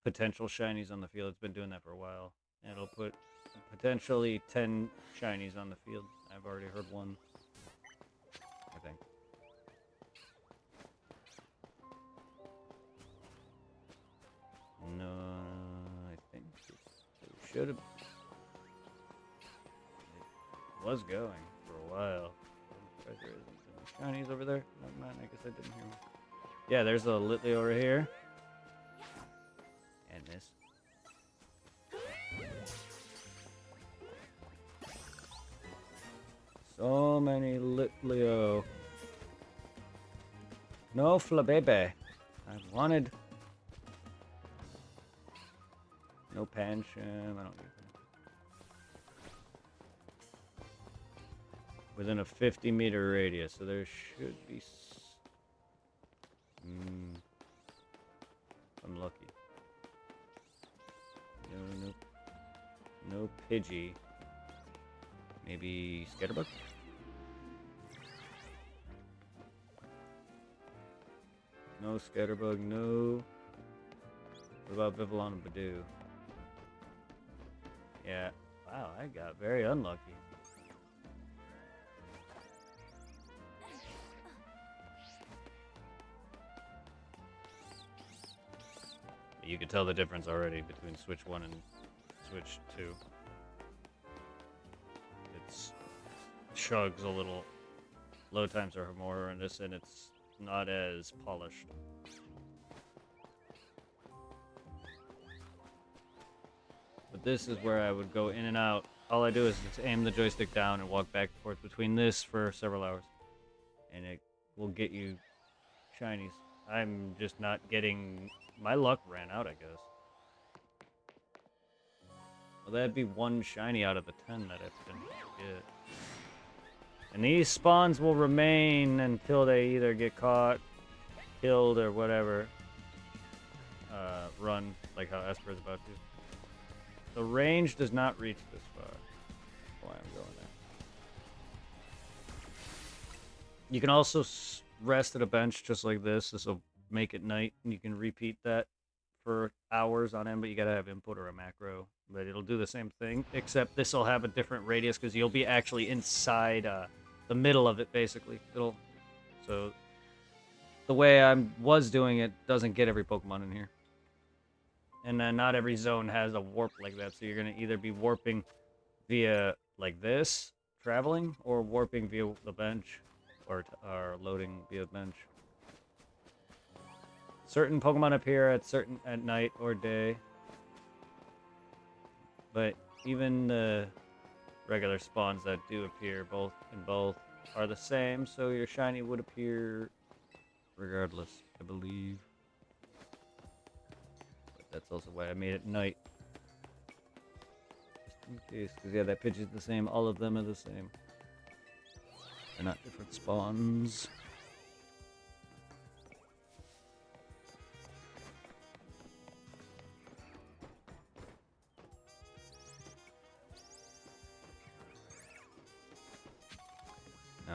potential shinies on the field. It's been doing that for a while. And it'll put potentially 10 shinies on the field. I've already heard one, I think. No, I think it should have. It was going for a while. Treasure isn't any shinies over there. Never mind, I guess I didn't hear one. Yeah, there's a Litley over here. And this. So many Litleo. No Flabebe. I wanted. No Pancham. I don't need them. Within a 50-meter radius, so there should be. I'm lucky. No Pidgey. Maybe Scatterbug? No Scatterbug, no. What about Vivillon and Badoo? Yeah. Wow, I got very unlucky. You can tell the difference already between Switch 1 and Switch 2. It's chugs a little. Load times are more horrendous, and it's not as polished. But this is where I would go in and out. All I do is just aim the joystick down and walk back and forth between this for several hours. And it will get you shinies. I'm just not getting... My luck ran out, I guess. Well, that'd be one shiny out of the 10 that I've been get. And these spawns will remain until they either get caught, killed, or whatever. Run, like how Esper is about to. The range does not reach this far. That's why I'm going there. You can also rest at a bench just like this. This will make it night, and you can repeat that for hours on end, but you gotta have input or a macro. But it'll do the same thing, except this will have a different radius because you'll be actually inside the middle of it, basically. So the way I was doing it doesn't get every Pokemon in here. And then not every zone has a warp like that, so you're gonna either be warping via like this, traveling, or warping via the bench, or loading via bench. Certain Pokemon appear at night or day, but even the regular spawns that do appear both are the same, so your shiny would appear regardless, I believe. But that's also why I made it night. Just in case, because yeah, that Pidgey's the same, all of them are the same. They're not different spawns.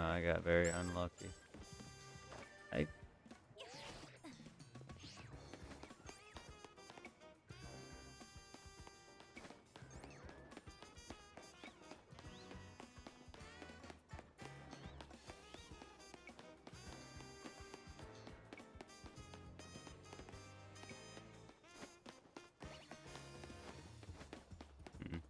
I got very unlucky. I mm.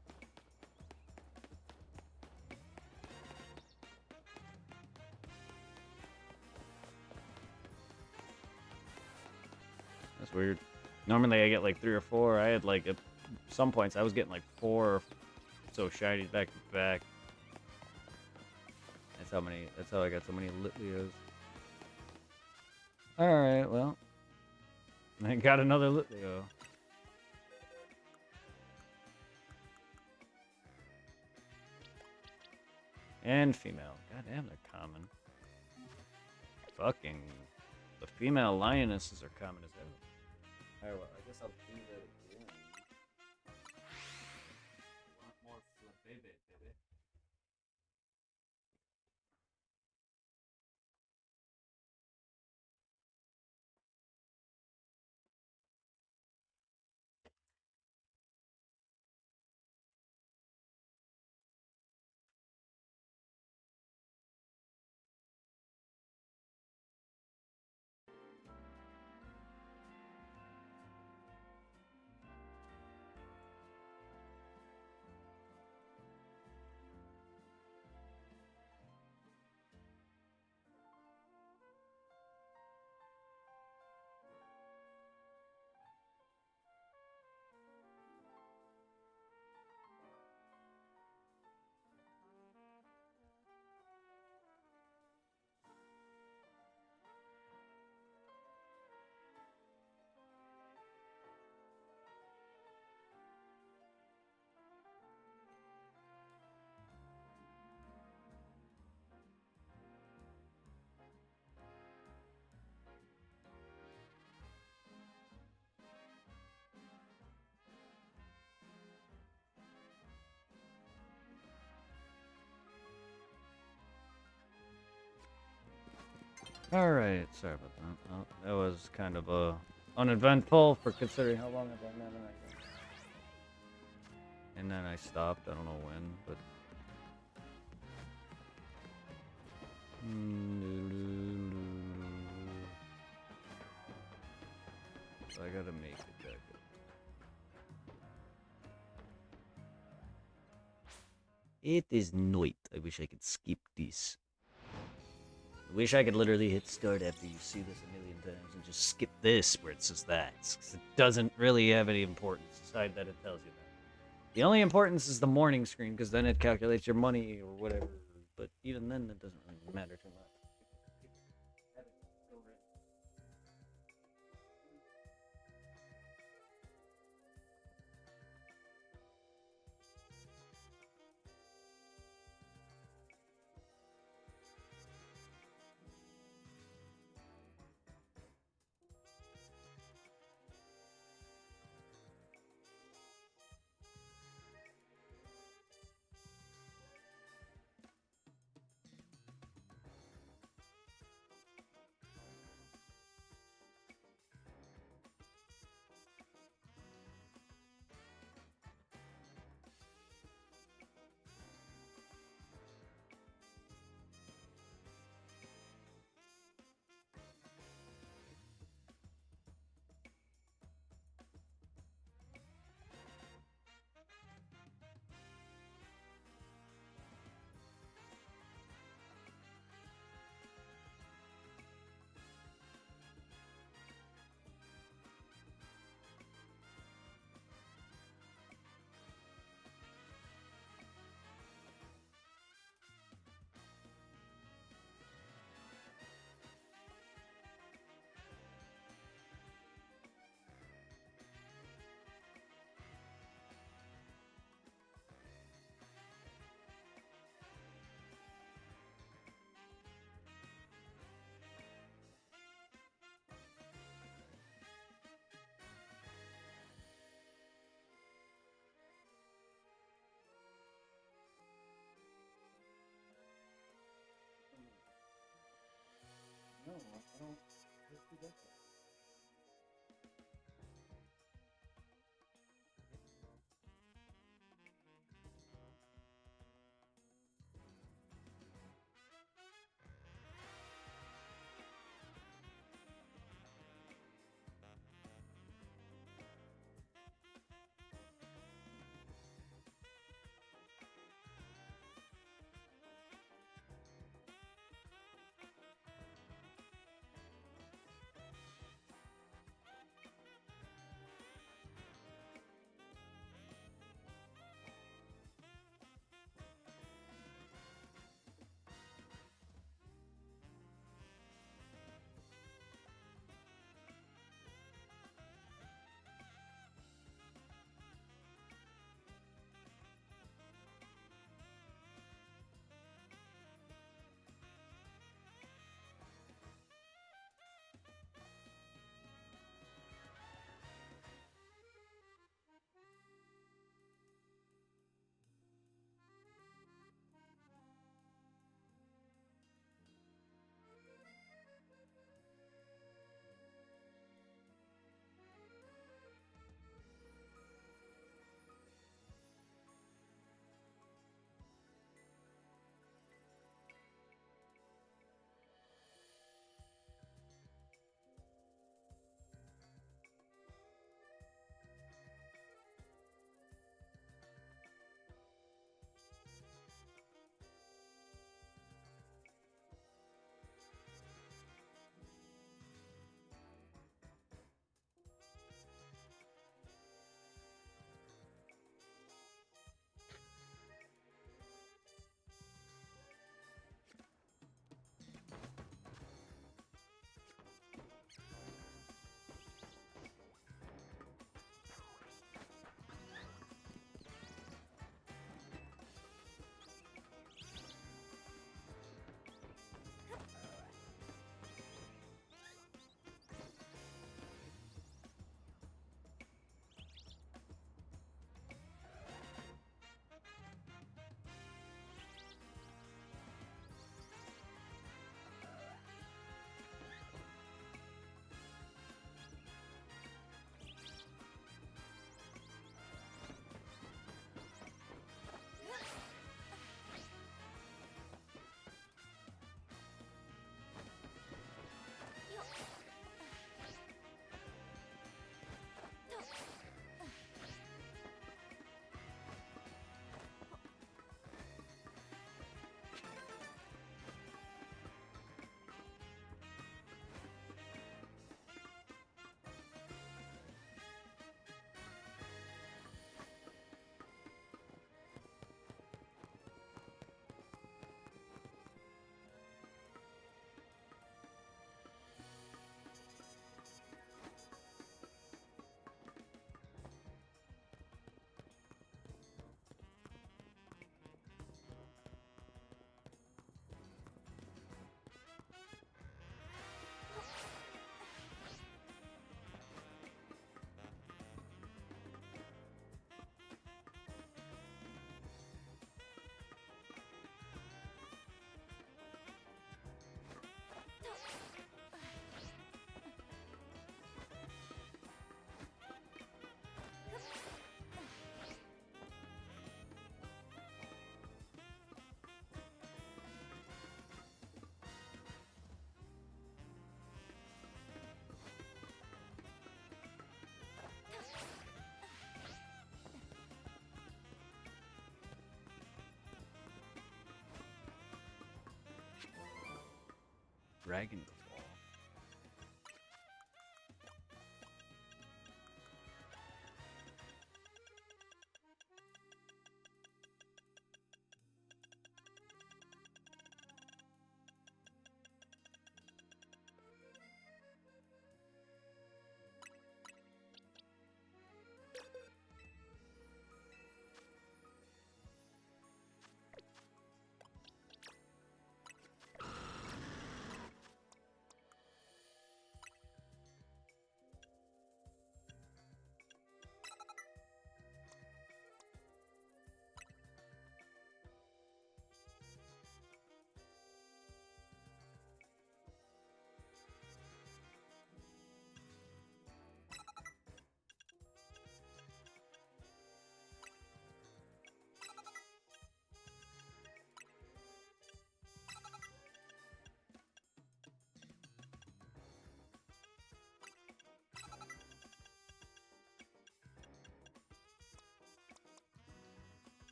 That's weird. Normally I get like 3 or 4. I had like at some points I was getting like 4 or so shinies back to back. That's how I got so many Litleos. Alright, well. I got another Litleo. And female. God damn, they're common. Fucking. The female lionesses are common as hell. Alright, well, I guess I'll do that again. Want more baby, baby. Alright, sorry about that. Oh, that was kind of uneventful for considering how long I've been at it. And then I stopped, I don't know when, but... So I gotta make it back up. It is night. I wish I could skip this. I wish I could literally hit start after you see this a million times and just skip this where it says that. 'Cause it doesn't really have any importance aside that it tells you that. The only importance is the morning screen because then it calculates your money or whatever. But even then, it doesn't really matter too much. Dragon Claw.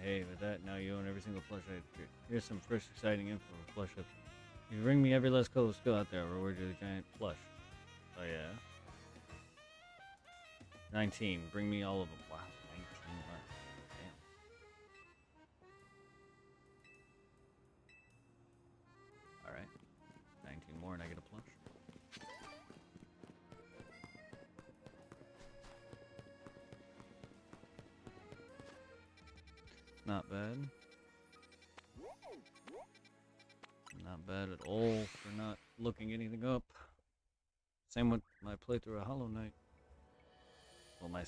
Hey, with that, now you own every single plush I create. Here's some fresh, exciting info for plush up. If you bring me every last color skill out there, I'll reward you with a giant plush. Oh yeah. 19. Bring me all of them. Wow, 19 more. Damn. Alright. 19 more and I get a plush. Not bad. Not bad at all for not looking anything up. Same with my playthrough of Hollow Knight. Well, my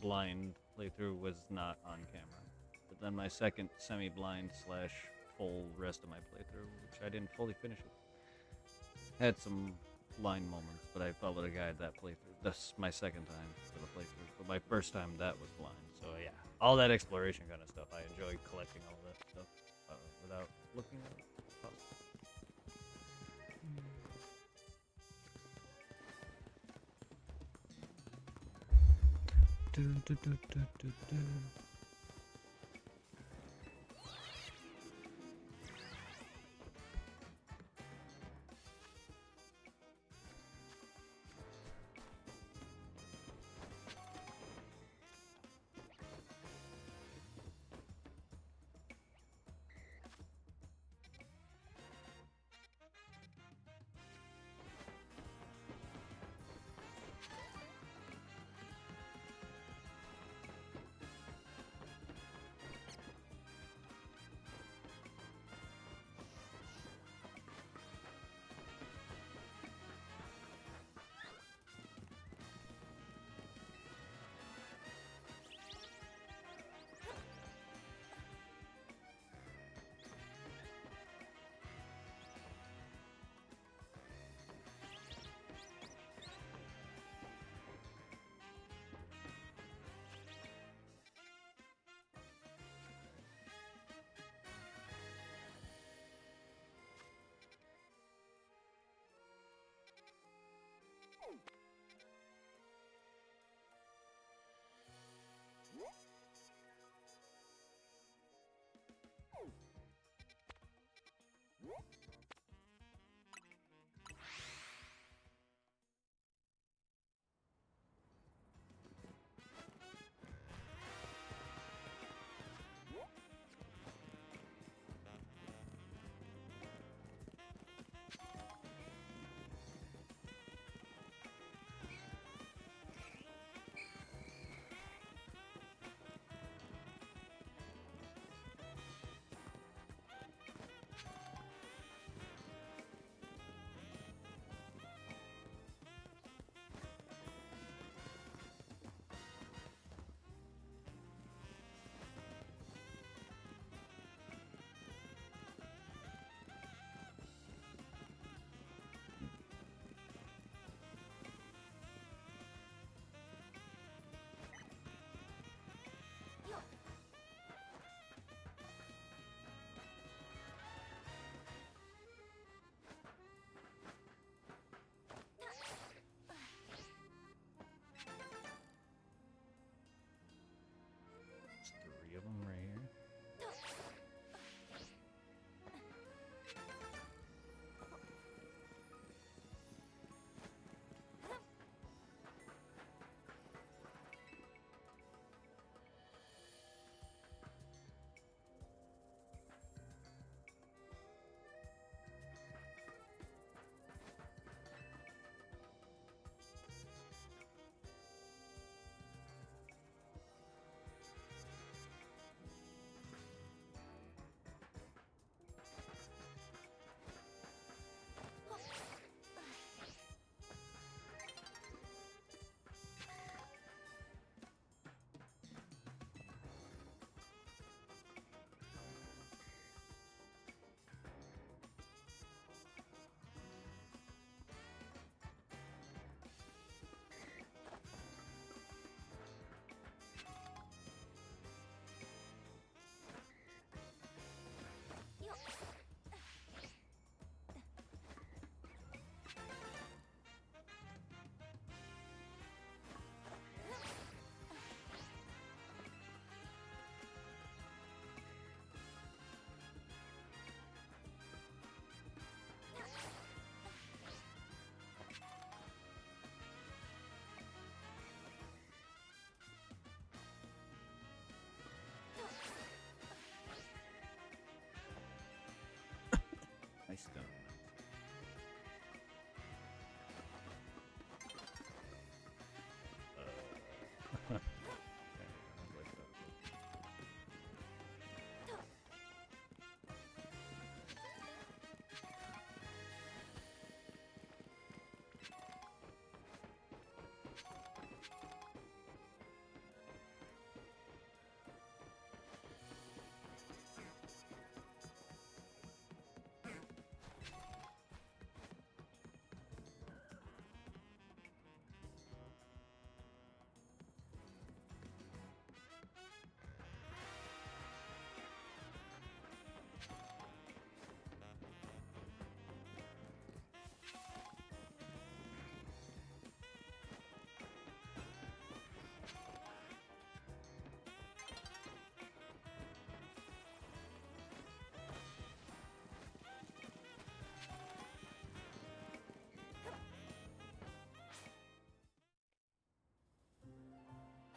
blind playthrough was not on camera. But then my second semi-blind / full rest of my playthrough, which I didn't fully finish it, had some blind moments, but I followed a guide that playthrough. That's my second time for the playthrough, but my first time that was blind. So yeah, all that exploration kind of stuff. I enjoy collecting all that stuff without looking at it.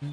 And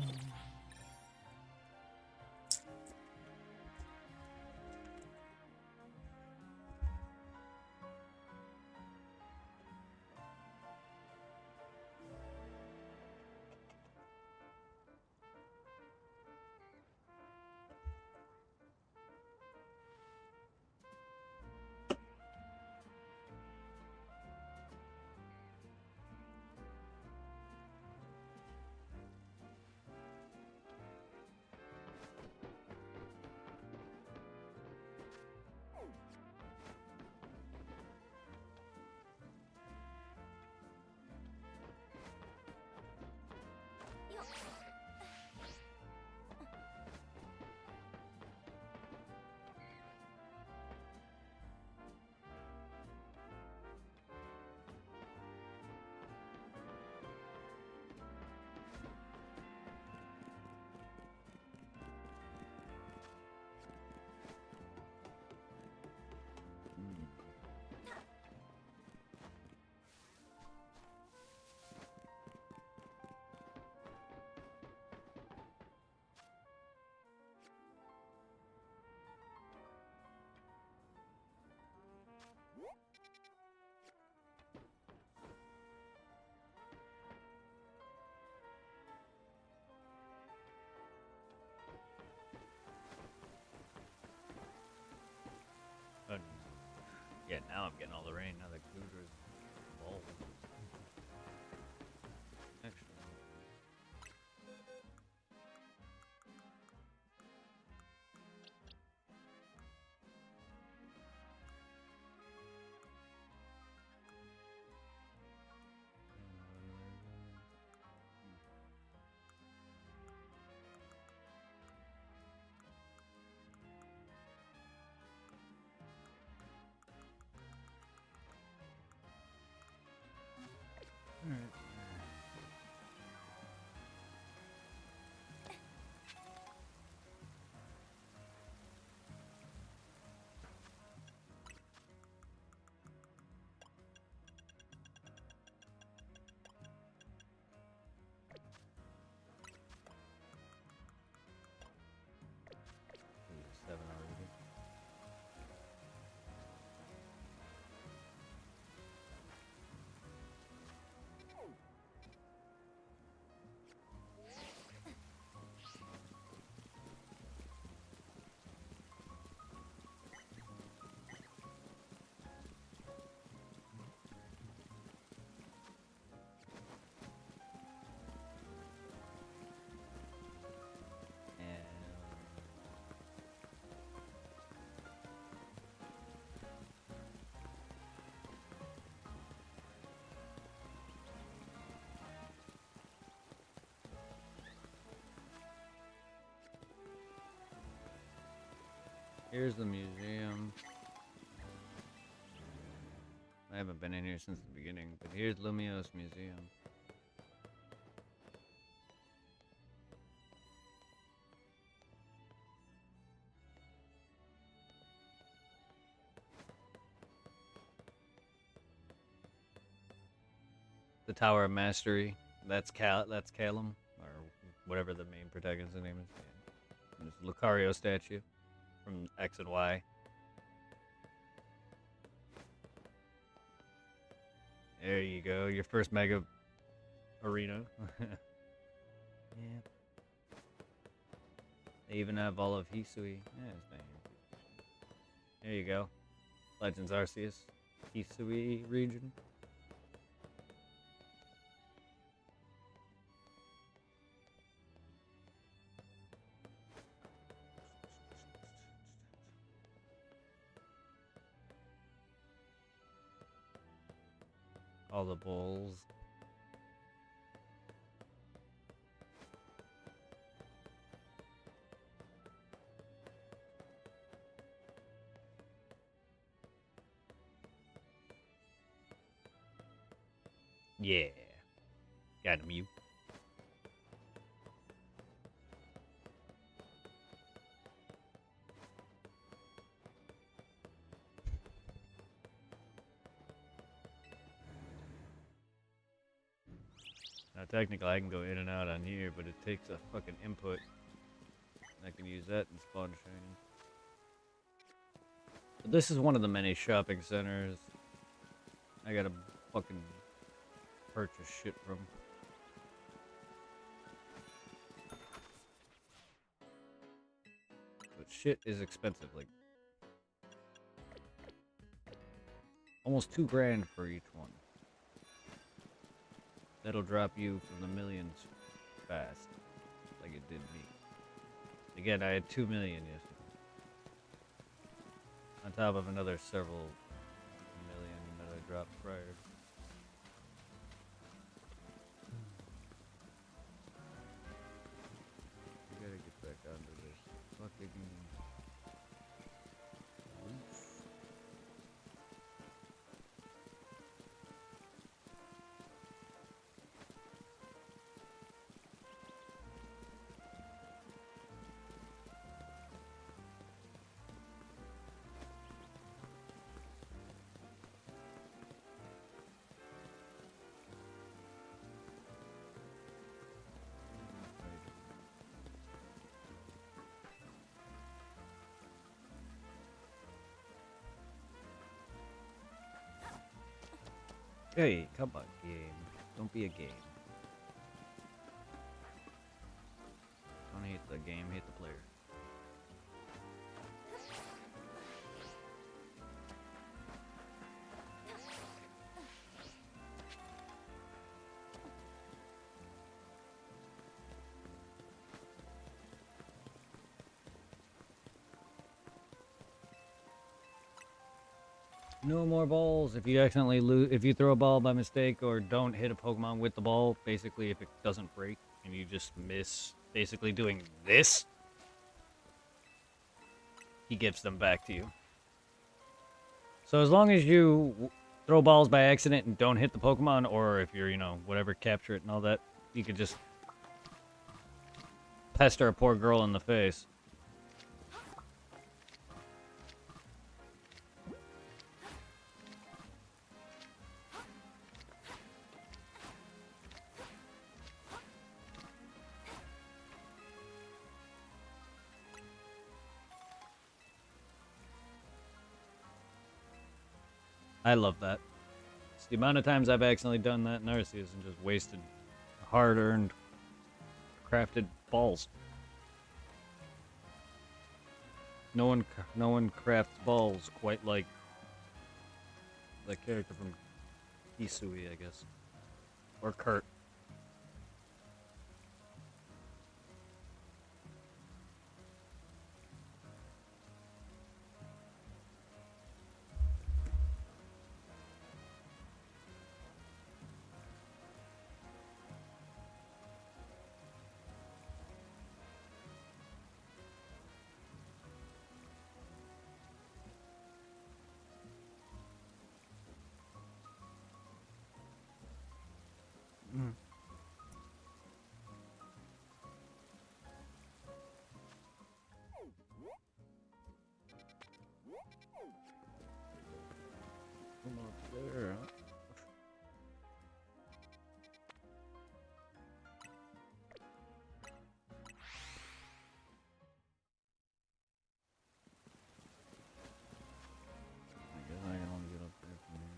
yeah, now I'm getting all the rain. Now the cooler is full. Actually. Alright. Ooh, 7 already. And here's the museum. I haven't been in here since the beginning, but here's Lumiose Museum. The Tower of Mastery. That's Callum, or whatever the main protagonist's name is. Yeah. And this Lucario statue from X and Y. There you go, your first mega arena. Yeah. They even have all of Hisui. Yeah, it's banging. There you go. Legends Arceus, Hisui region. All the bulls. Yeah. Got him, you. Now, technically, I can go in and out on here, but it takes a fucking input. I can use that in spawn training. But this is one of the many shopping centers I gotta fucking purchase shit from. But shit is expensive, like almost $2 grand for each one. That'll drop you from the millions fast, like it did me. Again, I had 2 million yesterday. On top of another several million that I dropped prior. I gotta get back onto this fucking roof. Hey, come on, game. Don't be a game. Don't hate the game, hate the player. No more balls. If you accidentally lose, if you throw a ball by mistake or don't hit a Pokemon with the ball, basically if it doesn't break and you just miss basically doing this, he gives them back to you. So as long as you throw balls by accident and don't hit the Pokemon, or if you're, you know, whatever, capture it and all that, you could just pester a poor girl in the face. I love that. It's the amount of times I've accidentally done that in Arceus and just wasted hard-earned, crafted balls. No one crafts balls quite like that character from Hisui, I guess, or Kurt. Mm. Come up there. I guess I can only get up there from here.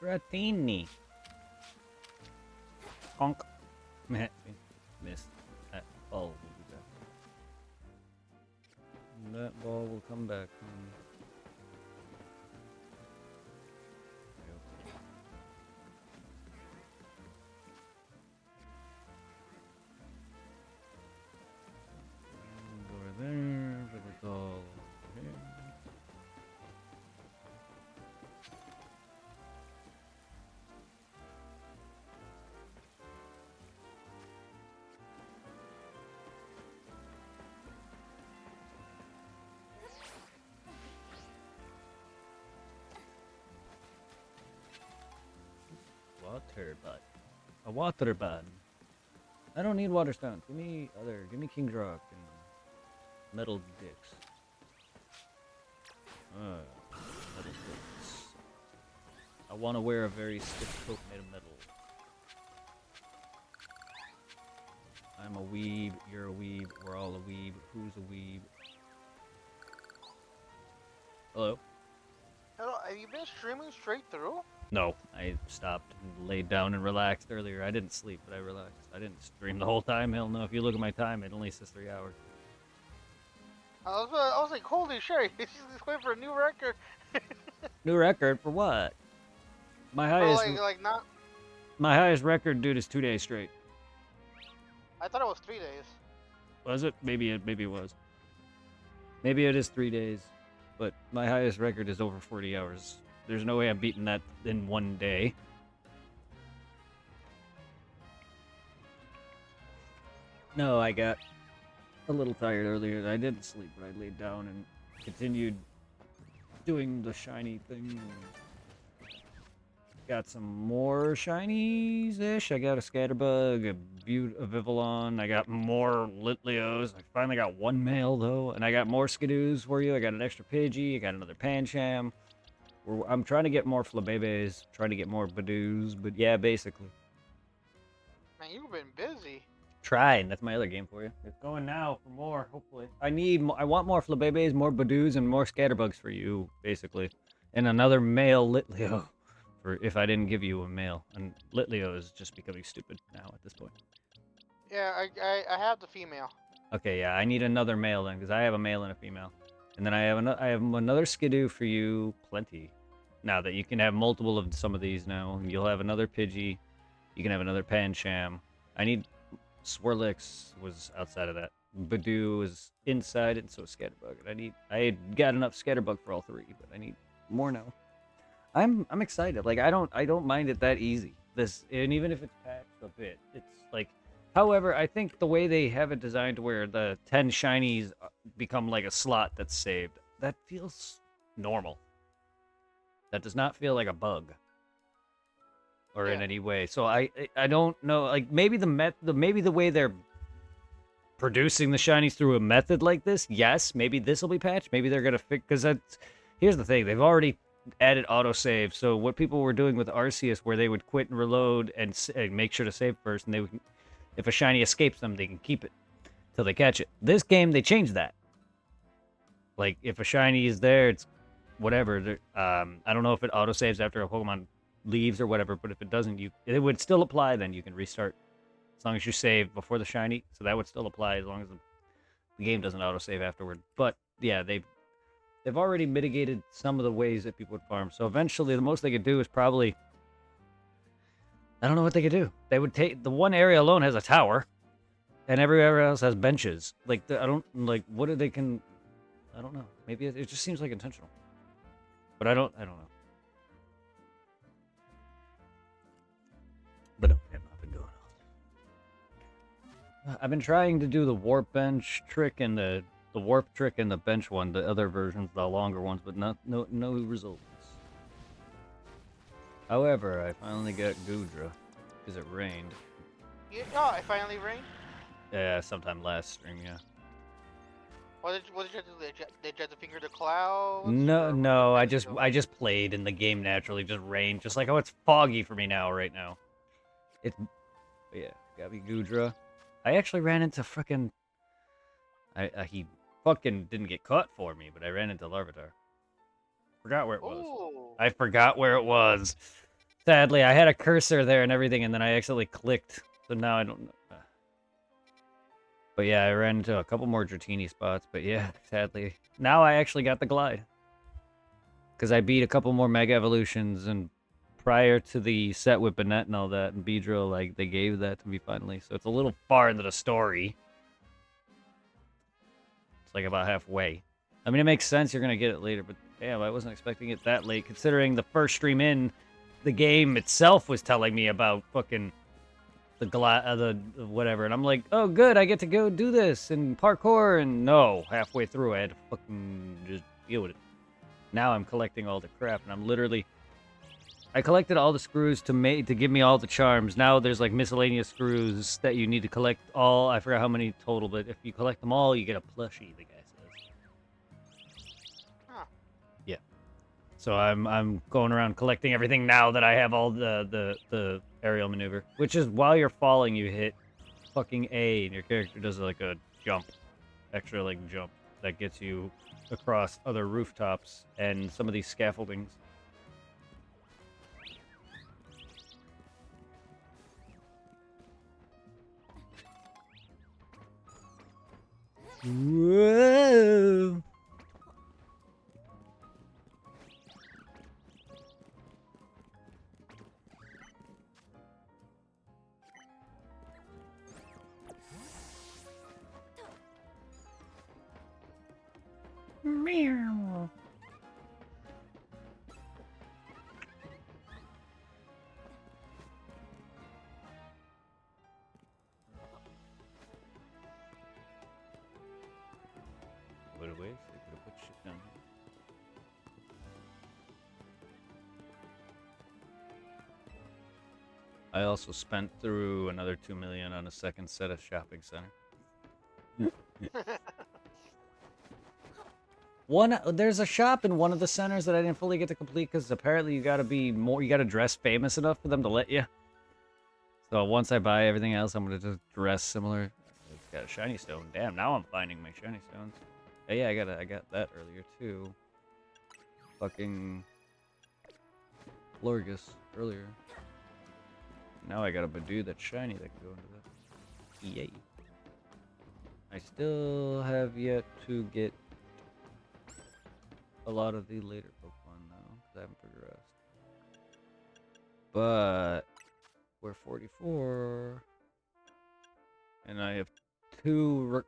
Dratini. Honk. Missed. That ball will be back. That ball will come back. Over there, but it's all over here. Water bud. A water bud. I don't need water stones. Give me King's Rock and metal dicks. Metal dicks. I want to wear a very stiff coat made of metal. I'm a weeb, you're a weeb, we're all a weeb. Who's a weeb? Hello? Hello, have you been streaming straight through? No, I stopped and laid down and relaxed earlier. I didn't sleep, but I relaxed. I didn't stream the whole time. Hell no, if you look at my time, it only says 3 hours. I was like, holy shit, he's going for a new record. New record for what? My highest, Not. my highest record, dude, is 2 days straight. I thought it was 3 days. Was it? Maybe it was. Maybe it is 3 days, but my highest record is over 40 hours. There's no way I'm beating that in 1 day. No, I got a little tired earlier. I didn't sleep, but I laid down and continued doing the shiny thing. Got some more shinies-ish. I got a Scatterbug, a Vivillon. I got more Litleos. I finally got one male, though. And I got more Skidoos for you. I got an extra Pidgey. I got another Pancham. I'm trying to get more Flabébés. Trying to get more Badoos. But yeah, basically. Man, you've been busy. Trying. That's my other game for you. It's going now for more, hopefully. I want more Flabébés, more Badoos, and more Scatterbugs for you, basically. And another male Litleo. If I didn't give you a male. And Litleo is just becoming stupid now at this point. Yeah, I have the female. Okay, yeah, I need another male then, because I have a male and a female. And then I have another Skidoo for you, plenty. Now that you can have multiple of some of these now. And you'll have another Pidgey. You can have another Pancham. I need... Swirlix was outside of that. Badoo is inside, and so is Scatterbug. And I had got enough Scatterbug for all three, but I need more now. I'm excited. Like I don't mind it that easy. And even if it's patched a bit, it's like. However, I think the way they have it designed to where the 10 shinies become like a slot that's saved, that feels normal. That does not feel like a bug. Or in any way. So I don't know. Like maybe maybe the way they're producing the shinies through a method like this. Yes, maybe this will be patched. Maybe they're gonna fix because here's the thing. They've already added autosave. So what people were doing with Arceus, where they would quit and reload and make sure to save first, and they would, if a shiny escapes them, they can keep it till they catch it. This game they changed that. Like if a shiny is there, it's whatever. I don't know if it autosaves after a Pokemon leaves or whatever, but if it doesn't, it would still apply. Then you can restart as long as you save before the shiny. So that would still apply as long as the game doesn't autosave afterward. But yeah, they've already mitigated some of the ways that people would farm. So eventually, the most they could do is probably, I don't know what they could do. They would take the one area alone has a tower, and everywhere else has benches. Like I don't like what they can. I don't know. Maybe it just seems like intentional, but I don't know. But no, I've not been going on. I've been trying to do the warp bench trick and the warp trick and the bench one, the other versions, the longer ones, but no results. However, I finally got Goodra because it rained. Yeah, oh, it finally rained. Yeah, sometime last stream, yeah. What did you do? Did you have to finger the clouds? No, I just played and the game naturally just rained, just like how it's foggy for me now right now. Yeah, got me Goodra. I actually ran into frickin'. He fucking didn't get caught for me, but I ran into Larvitar. Forgot where it was. Ooh. I forgot where it was. Sadly, I had a cursor there and everything, and then I accidentally clicked. So now I don't know. But yeah, I ran into a couple more Dratini spots. But yeah, sadly. Now I actually got the glide. Because I beat a couple more Mega Evolutions, and prior to the set with Banette and all that, and Beedrill, like, they gave that to me finally. So it's a little far into the story. It's like about halfway. I mean, it makes sense you're going to get it later, but damn, I wasn't expecting it that late, considering the first stream in, the game itself was telling me about fucking the whatever, and I'm like, oh good, I get to go do this and parkour, and no, halfway through I had to fucking just deal with it. Now I'm collecting all the crap, and I'm literally, I collected all the screws to give me all the charms. Now there's like miscellaneous screws that you need to collect all. I forgot how many total, but if you collect them all, you get a plushie, the guy says. Huh. Yeah. So I'm going around collecting everything now that I have all the aerial maneuver, which is while you're falling, you hit fucking A, and your character does like a jump, extra like jump that gets you across other rooftops and some of these scaffoldings. Whoa! Meow. What a waste. They could have put shit down here. I also spent through another 2 million on a second set of shopping center. There's a shop in one of the centers that I didn't fully get to complete because apparently you gotta dress famous enough for them to let you. So once I buy everything else, I'm gonna just dress similar. It's got a shiny stone. Damn, now I'm finding my shiny stones. Oh, yeah, I got that earlier too. Fucking Florgus earlier. Now I got a Badoo that's shiny that can go into that. Yay. I still have yet to get a lot of the later Pokemon though, because I haven't progressed. But we're 44, and I have two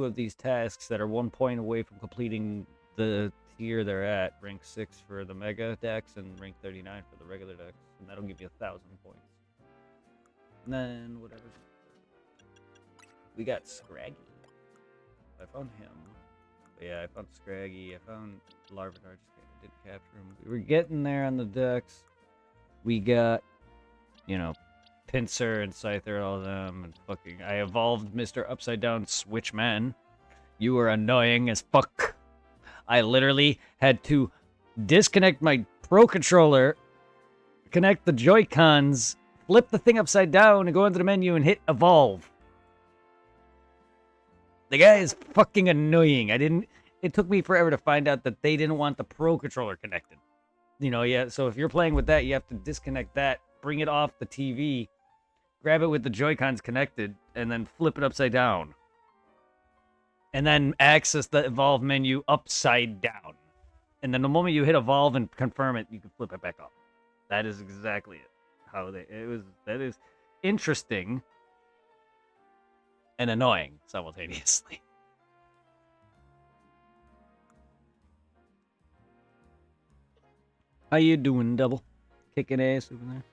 of these tasks that are 1 point away from completing the tier they're at, rank 6 for the Mega Dex and rank 39 for the regular Dex, and that'll give you 1,000 points. And then whatever. We got Scraggy. I found him. But yeah, I found Scraggy. I found Larvitar. I didn't capture him. We were getting there on the Dex. We got, you know, Pinsir and Scyther, all of them, and fucking. I evolved Mr. Upside Down Switchman. You were annoying as fuck. I literally had to disconnect my Pro Controller, connect the Joy-Cons, flip the thing upside down, and go into the menu and hit Evolve. The guy is fucking annoying. It took me forever to find out that they didn't want the Pro Controller connected. You know, yeah, so if you're playing with that, you have to disconnect that, bring it off the TV, grab it with the Joy-Cons connected, and then flip it upside down. And then access the Evolve menu upside down. And then the moment you hit Evolve and confirm it, you can flip it back up. That is exactly it. That is interesting and annoying simultaneously. How you doing, Double? Kicking ass over there.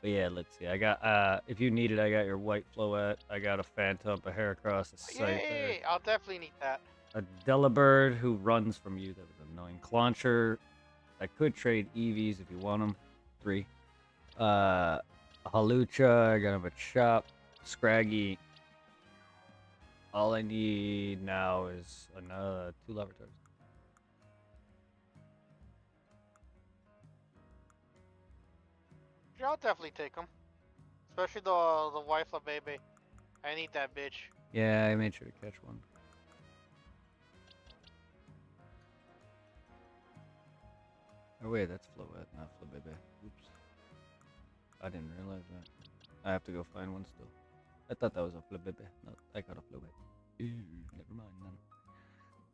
But yeah, let's see. I got if you need it, I got your white Floette. I got a Phantom, a Heracross, a Scyther. Yay! I'll definitely need that. A Delibird who runs from you. That was annoying. Clauncher. I could trade EVs if you want them. 3. Halucha. I got him a Chop. Scraggy. All I need now is another 2 Larvitars. Yeah, I'll definitely take them. Especially the wife of baby. I need that bitch. Yeah, I made sure to catch one. Oh wait, that's Floette, not Flabebe. Oops. I didn't realize that. I have to go find one still. I thought that was a Flabebe. No, I got a Floette. Never mind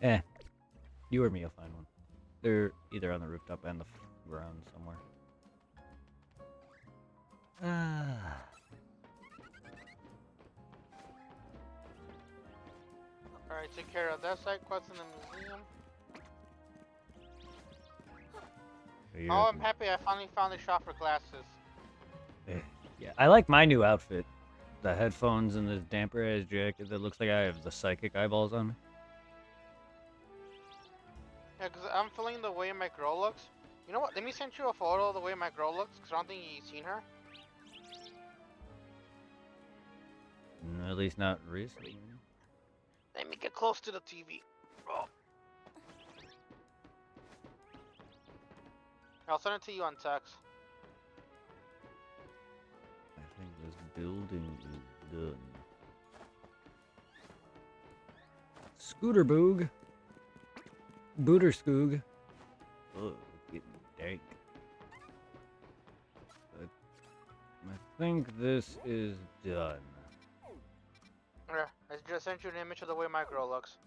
then. Eh, you or me will find one. They're either on the rooftop and the ground somewhere. Ah. Alright, take care of that side quest in the museum. Oh, I'm happy I finally found a shop for glasses. Yeah, I like my new outfit. The headphones and the damper ass jacket that looks like I have the psychic eyeballs on me. Yeah, because I'm feeling the way my girl looks. You know what? Let me send you a photo of the way my girl looks, because I don't think you've seen her. At least not recently. Let me get close to the TV. Oh. I'll send it to you on text. I think this building is done. Scooter boog. Booter skoog. Oh, it's getting dank. But I think this is done. Yeah, I just sent you an image of the way my girl looks.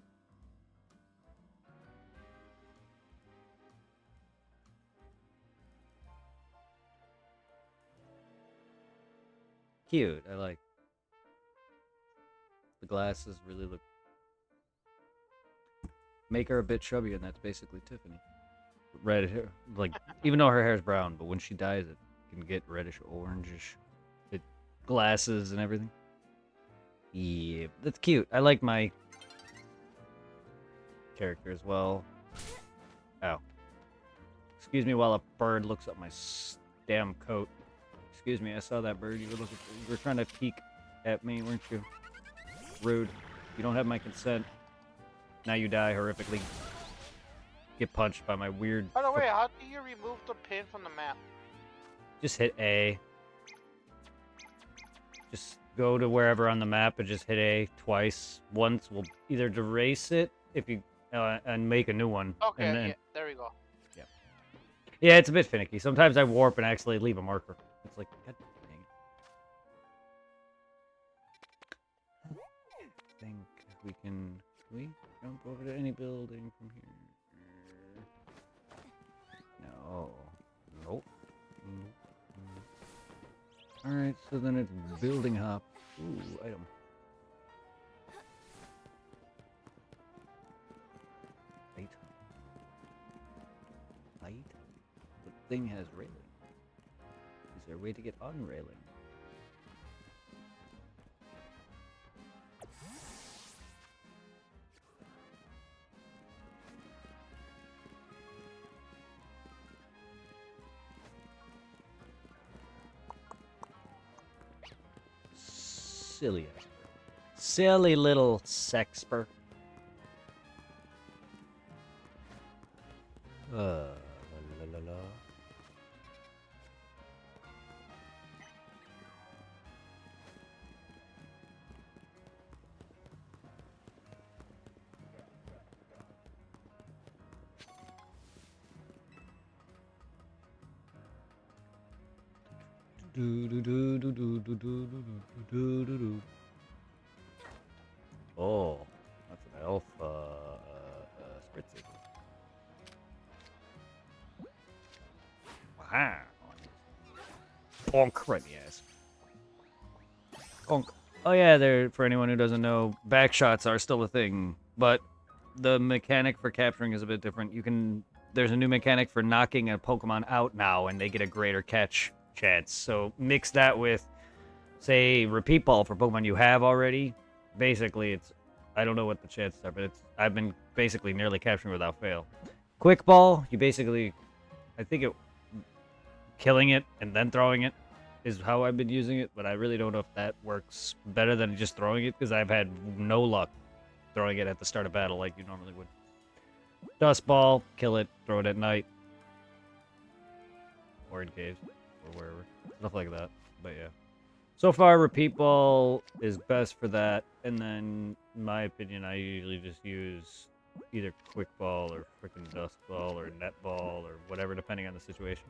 Cute, I like. The glasses really look. Make her a bit chubby, and that's basically Tiffany. Red hair, like even though her hair's brown, but when she dyes it can get reddish orangish. It glasses and everything. Yeah, that's cute. I like my character as well. Ow. Excuse me while a bird looks up my damn coat. Excuse me, I saw that bird. You were trying to peek at me, weren't you? Rude. You don't have my consent. Now you die horrifically. Get punched by my weird... By the way, how do you remove the pin from the map? Just hit A. Just go to wherever on the map and just hit A twice. Once will either erase it if you and make a new one. Okay, and then, yeah, there we go. Yeah. Yeah, it's a bit finicky. Sometimes I warp and actually leave a marker. It's like, God dang it. I think we can jump over to any building from here? No. Nope. Alright, so then it's building hop. Ooh, item. Light. Light? The thing has railing. Is there a way to get on railing? Silly expert. Silly little sexpert. La la la la. Do do do do do do do do do do do. Oh, that's an elf spritzy. Wow. Bonk, right in the ass. Bonk. Oh yeah, there. For anyone who doesn't know, back shots are still a thing, but the mechanic for capturing is a bit different. There's a new mechanic for knocking a Pokemon out now, and they get a greater catch chance. So mix that with, say, repeat ball for Pokemon you have already. Basically, I don't know what the chances are, but I've been basically nearly capturing without fail. Quick ball, you basically, I think killing it and then throwing it is how I've been using it, but I really don't know if that works better than just throwing it, because I've had no luck throwing it at the start of battle like you normally would. Dust ball, kill it, throw it at night. Or in caves, or wherever. Stuff like that, but yeah. So far, repeat ball is best for that, and then, in my opinion, I usually just use either quick ball or freaking dust ball or net ball or whatever, depending on the situation.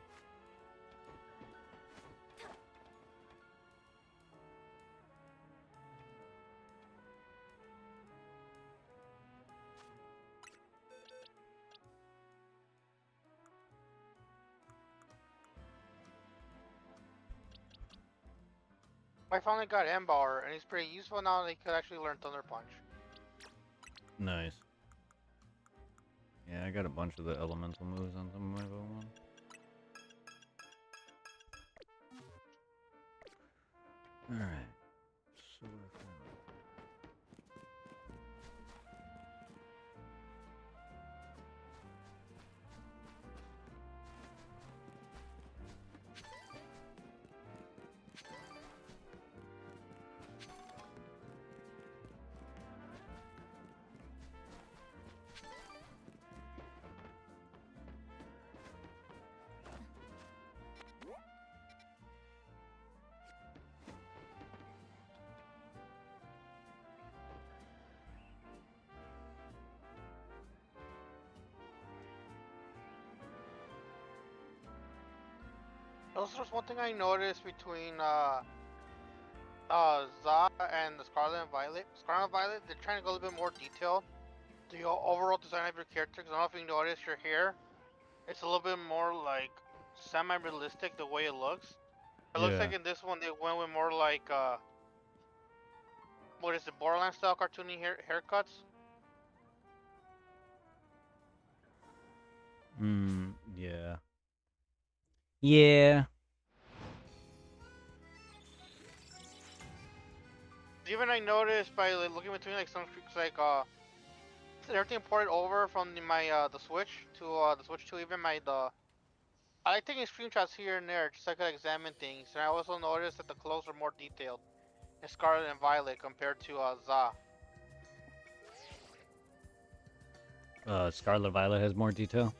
I finally got Ember, and he's pretty useful now that he could actually learn Thunder Punch. Nice. Yeah, I got a bunch of the elemental moves on some of my Pokemon. Alright. So Also, there's one thing I noticed between Za and the Scarlet and Violet. Scarlet and Violet, they're trying to go a little bit more detailed. The overall design of your character, 'cause I don't know if you noticed your hair, it's a little bit more like semi-realistic the way it looks. It looks like yeah. in this one they went with more like what is it, Borderlands style cartoony haircuts. Yeah. Yeah. Even I noticed by like, looking between like some streaks like everything ported over from the Switch to the Switch to even I like taking screenshots here and there just so I could examine things, and I also noticed that the clothes are more detailed in Scarlet and Violet compared to Za. Scarlet Violet has more detail.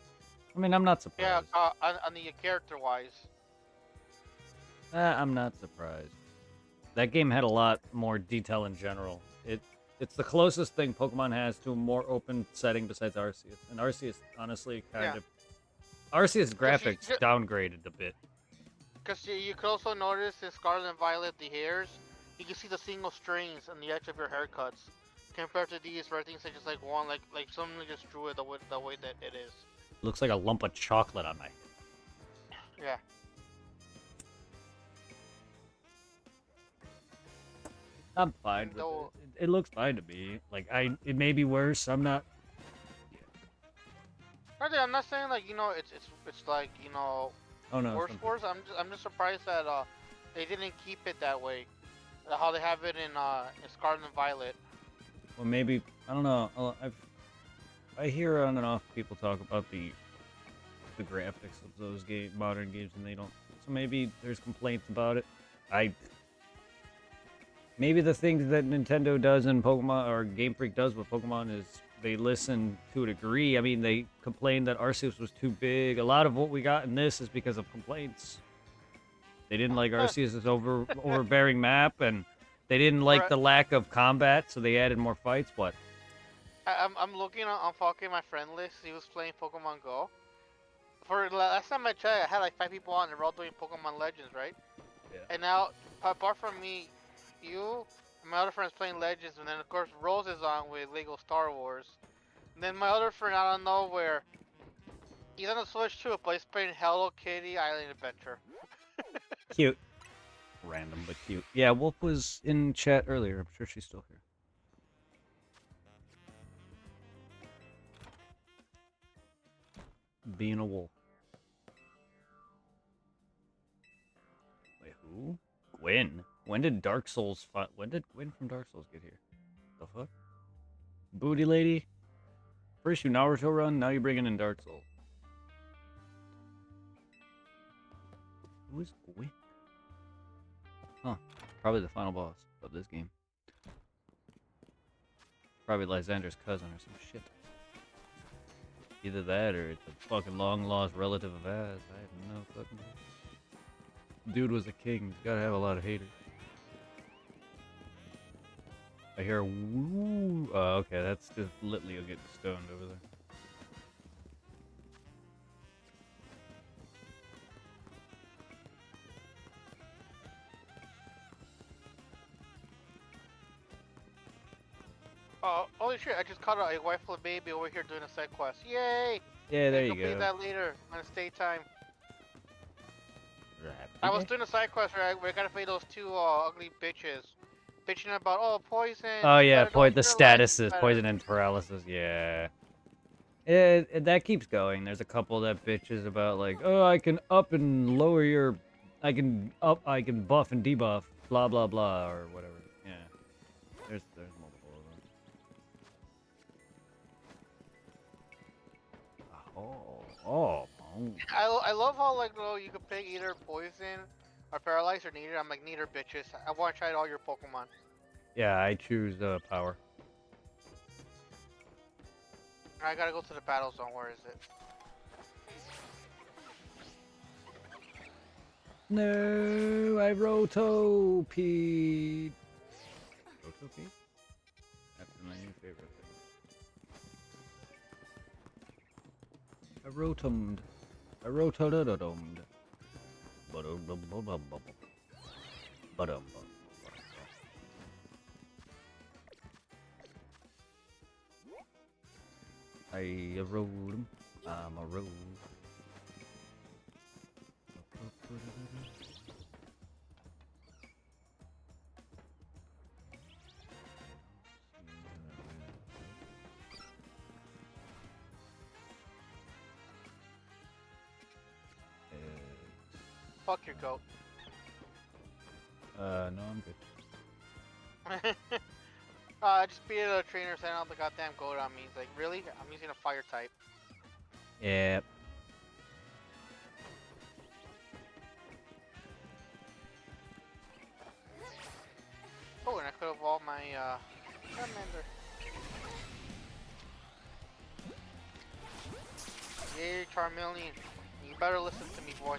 I mean, I'm not Yeah, surprised. on the character wise. I'm not surprised. That game had a lot more detail in general. It's the closest thing Pokemon has to a more open setting besides Arceus. And Arceus, honestly, Yeah, Arceus because graphics downgraded a bit. you could also notice in Scarlet and Violet the hairs, you can see the single strings on the edge of your haircuts, compared to these where things are just like one like someone just drew it the way that it is. Looks like a lump of chocolate on my head. Yeah. I'm fine with Though, it. It looks fine to me. Like it may be worse. I'm not. I'm not saying like it's like Oh no. worse. I'm just surprised that they didn't keep it that way, how they have it in Scarlet and Violet. Well, maybe I don't know. I hear on and off people talk about the graphics of those modern games, and they don't. So maybe there's complaints about it. Maybe the things that Nintendo does in Pokemon or Game Freak does with Pokemon is they listen to a degree. I mean, they complained that Arceus was too big. A lot of what we got in this is because of complaints. They didn't like Arceus' overbearing map, and they didn't like Right. the lack of combat, so they added more fights. What? I'm looking on fucking my friend list. He was playing Pokemon Go. For last time I checked, I had like 5 people on the road doing Pokemon Legends, right? Yeah. And now, apart from me, you, and my other friend's playing Legends, and then of course Rose is on with Lego Star Wars. And then my other friend out of nowhere, he's on the Switch too, but he's playing Hello Kitty Island Adventure. Cute. Random, but cute. Yeah, Wolf was in chat earlier. I'm sure she's still here. Being a wolf. Wait, who? Gwen? When did Dark Souls when did Gwen from Dark Souls get here? The fuck? Booty lady? First you Naruto run, now you're bringing in Dark Souls. Who is Gwen? Huh. Probably the final boss of this game. Probably Lysander's cousin or some shit. Either that or it's a fucking long lost relative of Az. I have no fucking. Dude was a king. He's gotta have a lot of haters. I hear a woo. Oh, okay, that's just Litleo getting stoned over there. Oh, holy shit! I just caught a wifeful baby over here doing a side quest. Yay! Yeah, there I you can complete go. that later on a stay time. I was Rapid. doing a side quest where we gotta fight those two ugly bitches, bitching about poison. Oh You yeah, better don't the eat her alive. status is Better. poison and paralysis. Yeah, that keeps going. There's a couple that bitches about like, oh, I can up and lower your, I can buff and debuff, blah blah blah, or whatever. Yeah, there's multiple of them. Oh. I love how like you can pick either poison or paralyze or neither. I'm like neither bitches. I want to try all your Pokemon. Yeah, I choose power. I gotta go to the battle zone. Where is it? No, I rotopied. Rotopied? That's my new favorite thing. A rotomed. A rotododomed. Ba-dum. I rode him. I'm a road. Fuck your goat. No, I'm good. I just beat a trainer sent out the goddamn goat on me. He's like, really? I'm using a fire type. Yep. Oh, and I could evolve my Charmander. Yeah, Charmeleon. You better listen to me, boy.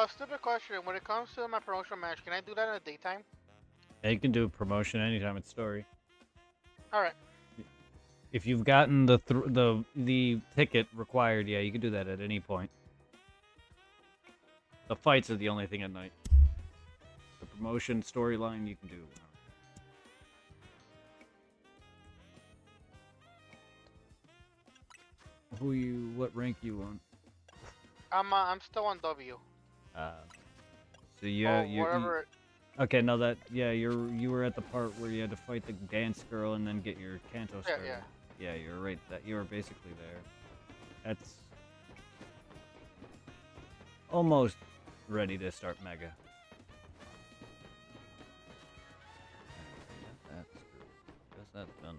Stupid question. When it comes to my promotional match, can I do that in the daytime? Yeah, you can do promotion anytime it's story. Alright. If you've gotten the ticket required, yeah, you can do that at any point. The fights are the only thing at night. The promotion storyline you can do. What rank you on? I'm still on W. So yeah, whatever. Okay, no, you were at the part where you had to fight the dance girl and then get your Kanto started. Yeah, you're right. You were basically there. That's almost ready to start Mega. That's done.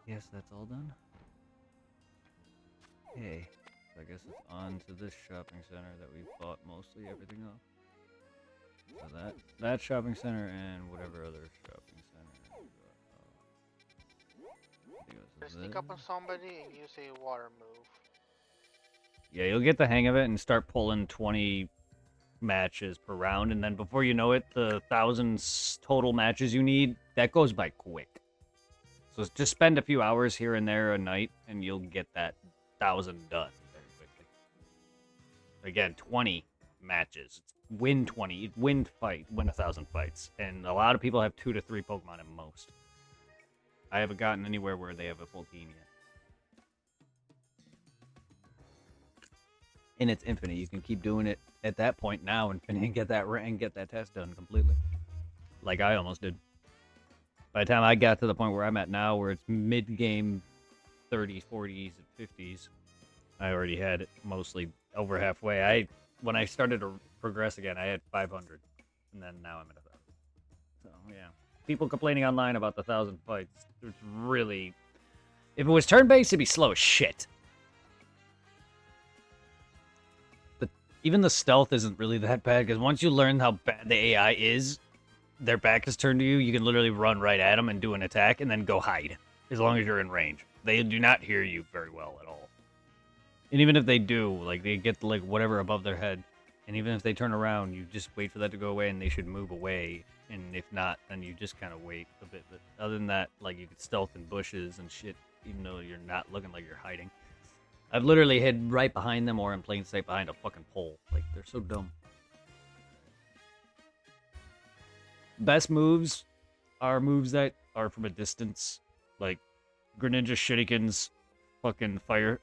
Yes, that's all done. Okay. So I guess it's on to this shopping center that we bought mostly everything off. So that shopping center and whatever other shopping center. Just sneak up on somebody and use a water move. Yeah, you'll get the hang of it and start pulling 20 matches per round, and then before you know it, the 1,000 total matches you need, that goes by quick. So just spend a few hours here and there a night, and you'll get that 1,000 done very quickly. Again, 20 matches. It's win 20, win 1,000 fights, and a lot of people have 2 to 3 Pokemon at most. I haven't gotten anywhere where they have a full team yet. And it's infinite. You can keep doing it at that point now and get that test done completely. Like I almost did. By the time I got to the point where I'm at now, where it's mid-game 30s, 40s, and 50s, I already had it mostly over halfway. When I started to progress again, I had 500, and then now I'm at 1,000. So yeah, people complaining online about the 1,000 fights. It's really, if it was turn-based, it'd be slow as shit. But even the stealth isn't really that bad because once you learn how bad the AI is, their back is turned to you, you can literally run right at them and do an attack and then go hide as long as you're in range. They do not hear you very well at all. And even if they do, like they get like whatever above their head, and even if they turn around, you just wait for that to go away and they should move away. And if not, then you just kind of wait a bit. But other than that, like you could stealth in bushes and shit, even though you're not looking like you're hiding. I've literally hid right behind them or in plain sight behind a fucking pole. Like they're so dumb. Best moves are moves that are from a distance, like Greninja Shurikens, fucking fire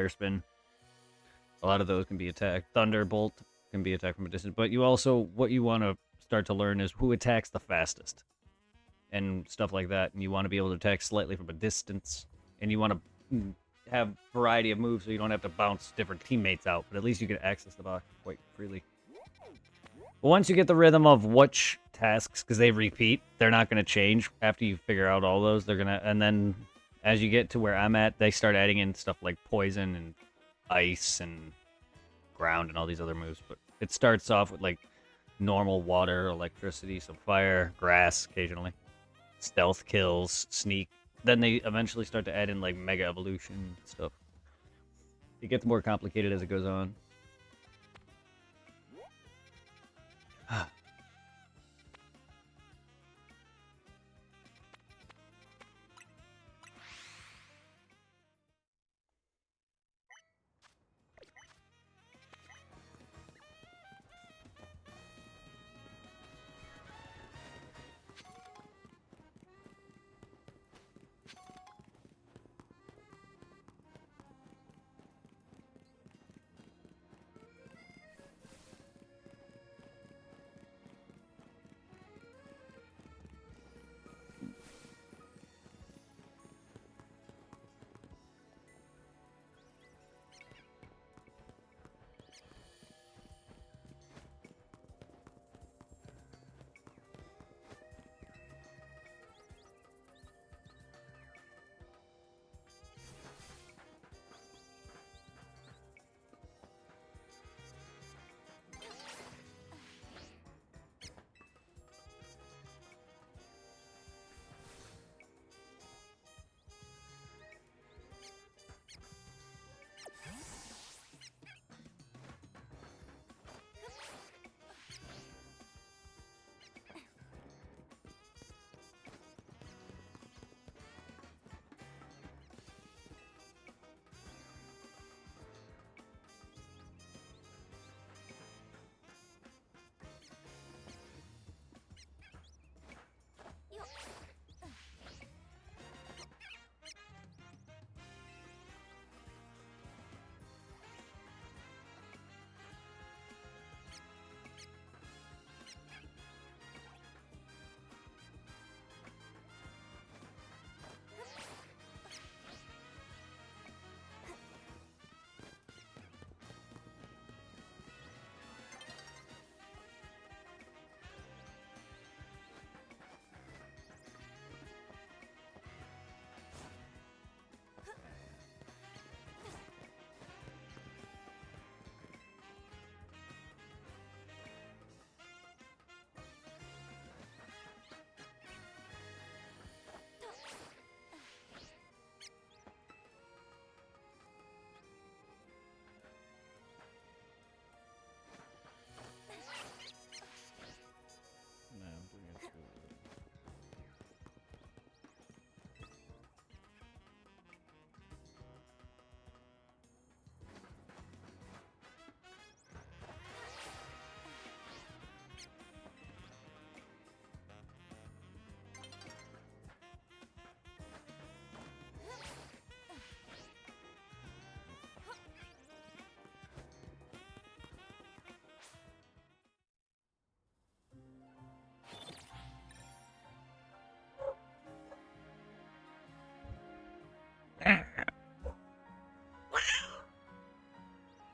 spin. A lot of those can be attacked. Thunderbolt can be attacked from a distance, but you also what you want to start to learn is who attacks the fastest and stuff like that. And you want to be able to attack slightly from a distance, and you want to have variety of moves so you don't have to bounce different teammates out, but at least you can access the box quite freely. But once you get the rhythm of which tasks, because they repeat, they're not going to change after you figure out all those. They're gonna, and then as you get to where I'm at, they start adding in stuff like poison and ice and ground and all these other moves. But it starts off with like normal water, electricity, some fire, grass occasionally, stealth kills, sneak. Then they eventually start to add in like mega evolution stuff. It gets more complicated as it goes on.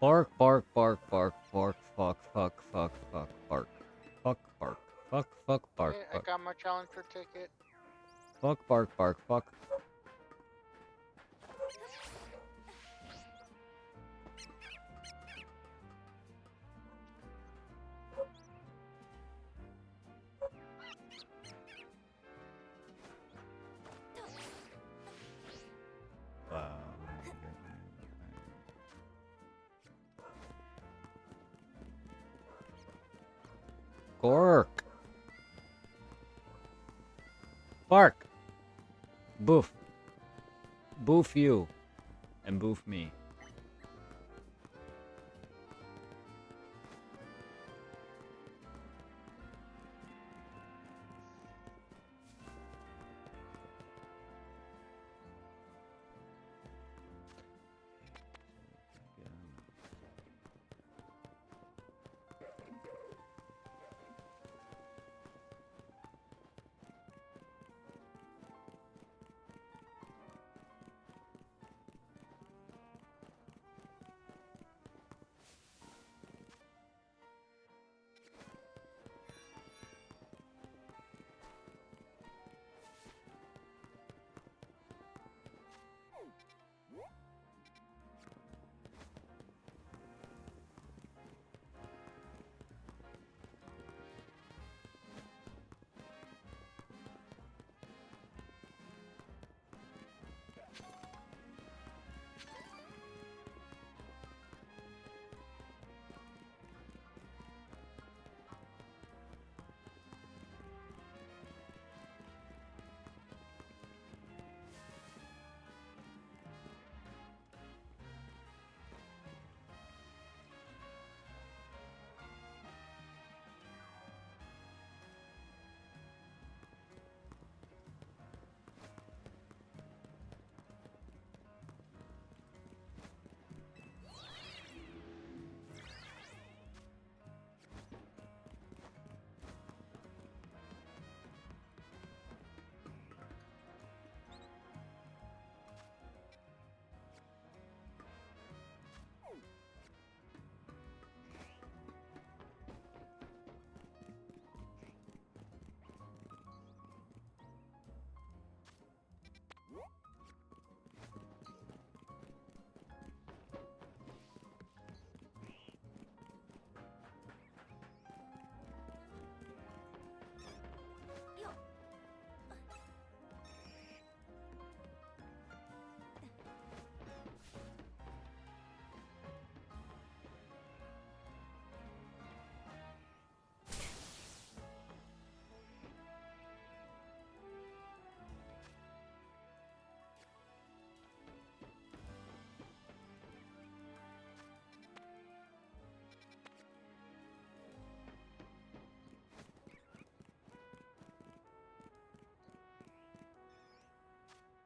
Bark, bark, bark, bark, bark, fuck, fuck, fuck, fuck, bark. Fuck, bark, fuck, fuck, bark, Okay, I fuck. got my challenger ticket. Fuck, bark, bark, fuck. Wow. Gork. Bark. Boof. Boof you. And boof me.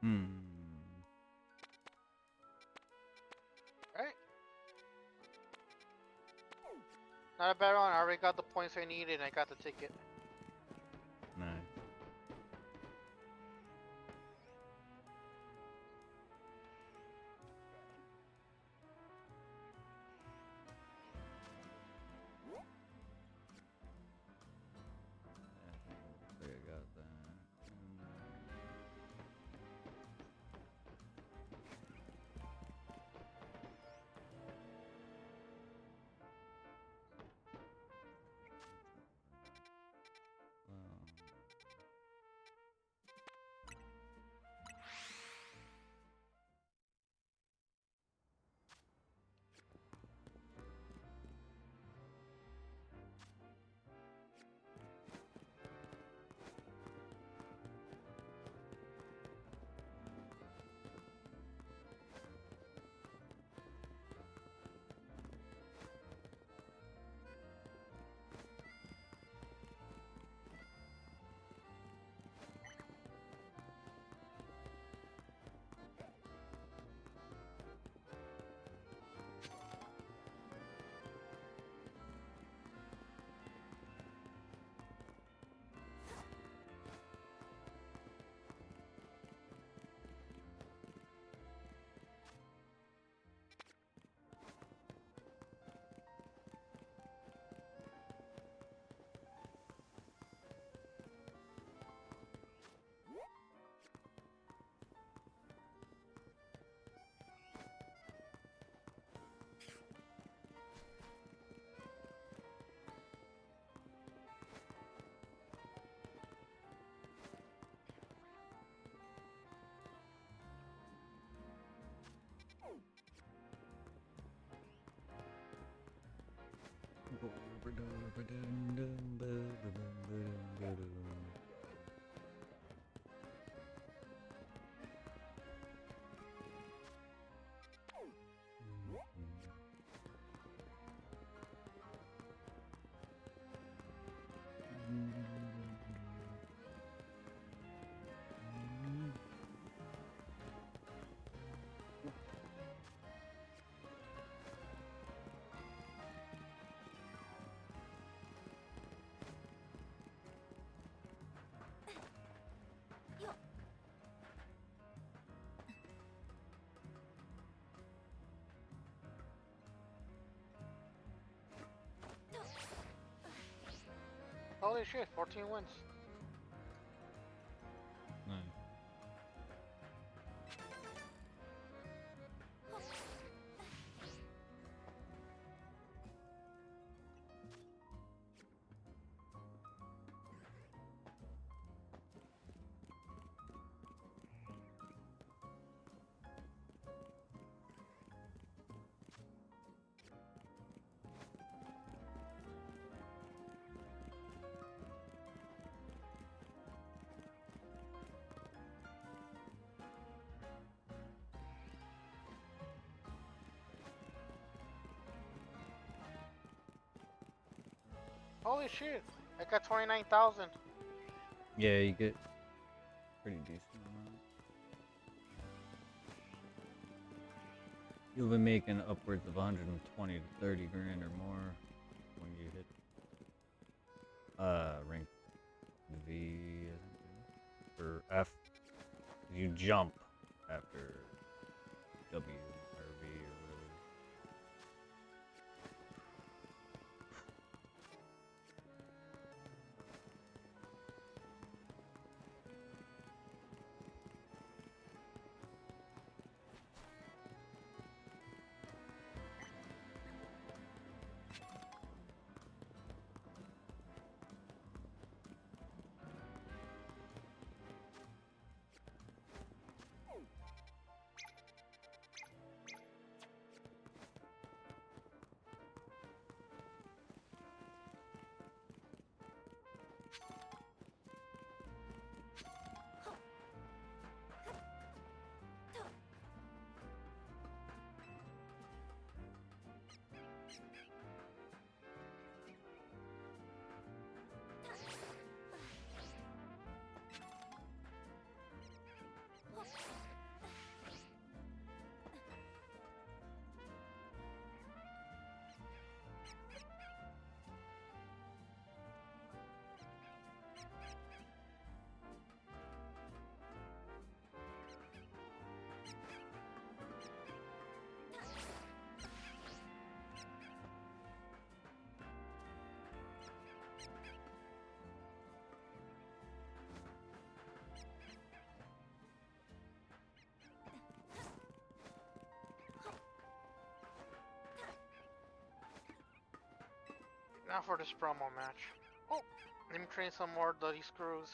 Hmm. Right? Not a bad one. I already got the points I needed and I got the ticket. Nice. I think I got that. Holy shit, 14 wins. Nice. Holy shit, I got 29,000. Yeah, you get pretty decent amount. You'll be making upwards of 120 to 30 grand or more when you hit rank V, I think, or F. You jump after W or V or whatever. Now for this promo match. Oh, let me train some more bloody screws.